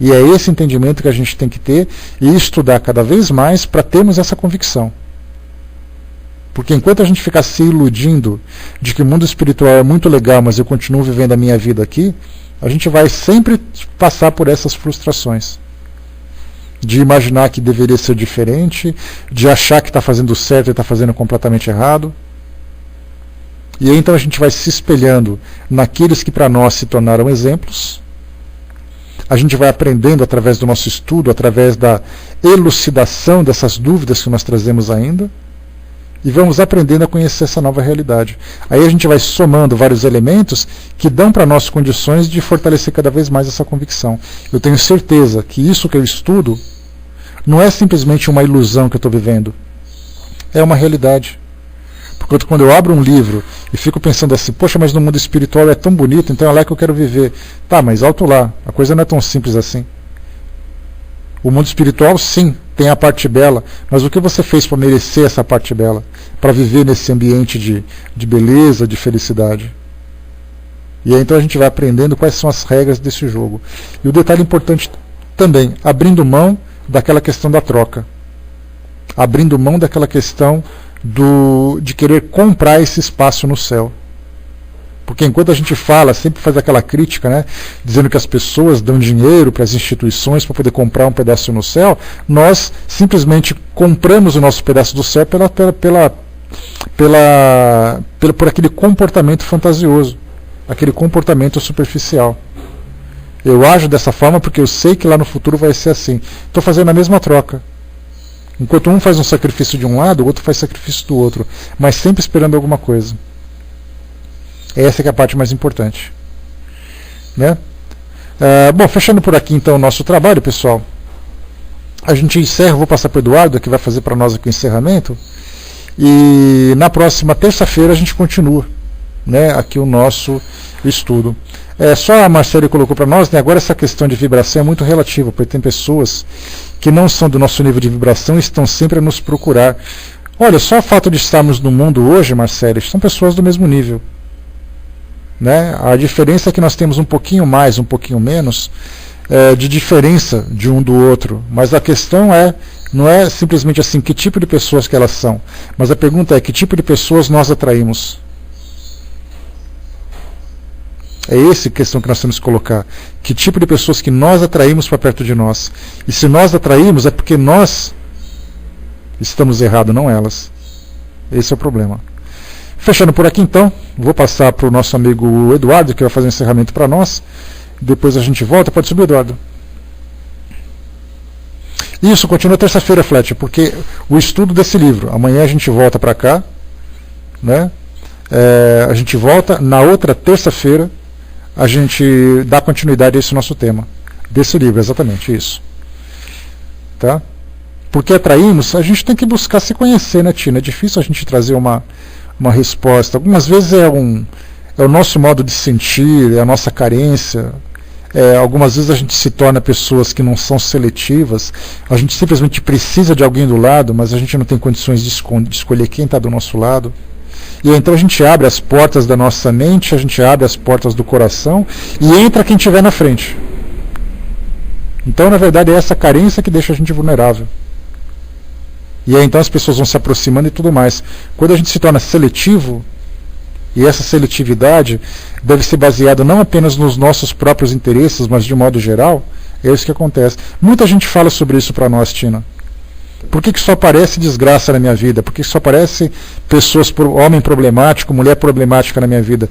E é esse entendimento que a gente tem que ter e estudar cada vez mais para termos essa convicção. Porque enquanto a gente ficar se iludindo de que o mundo espiritual é muito legal, mas eu continuo vivendo a minha vida aqui, a gente vai sempre passar por essas frustrações. De imaginar que deveria ser diferente, de achar que está fazendo certo e está fazendo completamente errado. E aí então a gente vai se espelhando naqueles que para nós se tornaram exemplos. A gente vai aprendendo através do nosso estudo, através da elucidação dessas dúvidas que nós trazemos ainda. E vamos aprendendo a conhecer essa nova realidade. Aí a gente vai somando vários elementos que dão para nós condições de fortalecer cada vez mais essa convicção. Eu tenho certeza que isso que eu estudo não é simplesmente uma ilusão que eu estou vivendo. É uma realidade. Porque quando eu abro um livro e fico pensando assim, poxa, mas no mundo espiritual é tão bonito, então é lá que eu quero viver. Tá, mas alto lá, a coisa não é tão simples assim. O mundo espiritual, sim, tem a parte bela, mas o que você fez para merecer essa parte bela? Para viver nesse ambiente de beleza, de felicidade? E aí então a gente vai aprendendo quais são as regras desse jogo. E o detalhe importante também, abrindo mão daquela questão da troca. Abrindo mão daquela questão de querer comprar esse espaço no céu. Porque enquanto a gente fala, sempre faz aquela crítica, né, dizendo que as pessoas dão dinheiro para as instituições para poder comprar um pedaço no céu, nós simplesmente compramos o nosso pedaço do céu por aquele comportamento fantasioso, aquele comportamento superficial. Eu ajo dessa forma porque eu sei que lá no futuro vai ser assim. Estou fazendo a mesma troca. Enquanto um faz um sacrifício de um lado, o outro faz sacrifício do outro, mas sempre esperando alguma coisa. Essa que é a parte mais importante, né? Bom, fechando por aqui então o nosso trabalho, pessoal. A gente encerra, vou passar para o Eduardo, que vai fazer para nós aqui o encerramento. E na próxima terça-feira a gente continua, né, aqui o nosso estudo. Só a Marcela colocou para nós, né, agora essa questão de vibração é muito relativa, porque tem pessoas que não são do nosso nível de vibração e estão sempre a nos procurar. Olha, só o fato de estarmos no mundo hoje, Marcela, são pessoas do mesmo nível, né? A diferença é que nós temos um pouquinho mais, um pouquinho menos de diferença de um do outro, mas a questão não é simplesmente assim, que tipo de pessoas que elas são, mas a pergunta é, que tipo de pessoas nós atraímos? É essa a questão que nós temos que colocar. Que tipo de pessoas que nós atraímos para perto de nós? E se nós atraímos, é porque nós estamos errados, não elas. Esse é o problema. Fechando por aqui então, vou passar para o nosso amigo Eduardo, que vai fazer um encerramento para nós. Depois a gente volta. Pode subir, Eduardo. Isso, continua terça-feira, Fletcher, porque o estudo desse livro, amanhã a gente volta para cá, né? A gente volta, na outra terça-feira a gente dá continuidade a esse nosso tema, desse livro, exatamente, isso. Tá? Porque atraímos, a gente tem que buscar se conhecer, né, Tina? É difícil a gente trazer uma resposta. Algumas vezes é o nosso modo de sentir, é a nossa carência. Algumas vezes a gente se torna pessoas que não são seletivas, a gente simplesmente precisa de alguém do lado, mas a gente não tem condições de escolher quem está do nosso lado. E então a gente abre as portas da nossa mente, a gente abre as portas do coração e entra quem estiver na frente. Então, na verdade, é essa carência que deixa a gente vulnerável. E aí então as pessoas vão se aproximando e tudo mais. Quando a gente se torna seletivo, e essa seletividade deve ser baseada não apenas nos nossos próprios interesses, mas de modo geral, é isso que acontece. Muita gente fala sobre isso para nós, Tina. Por que só aparece desgraça na minha vida? Por que só aparece pessoas, homem problemático, mulher problemática na minha vida?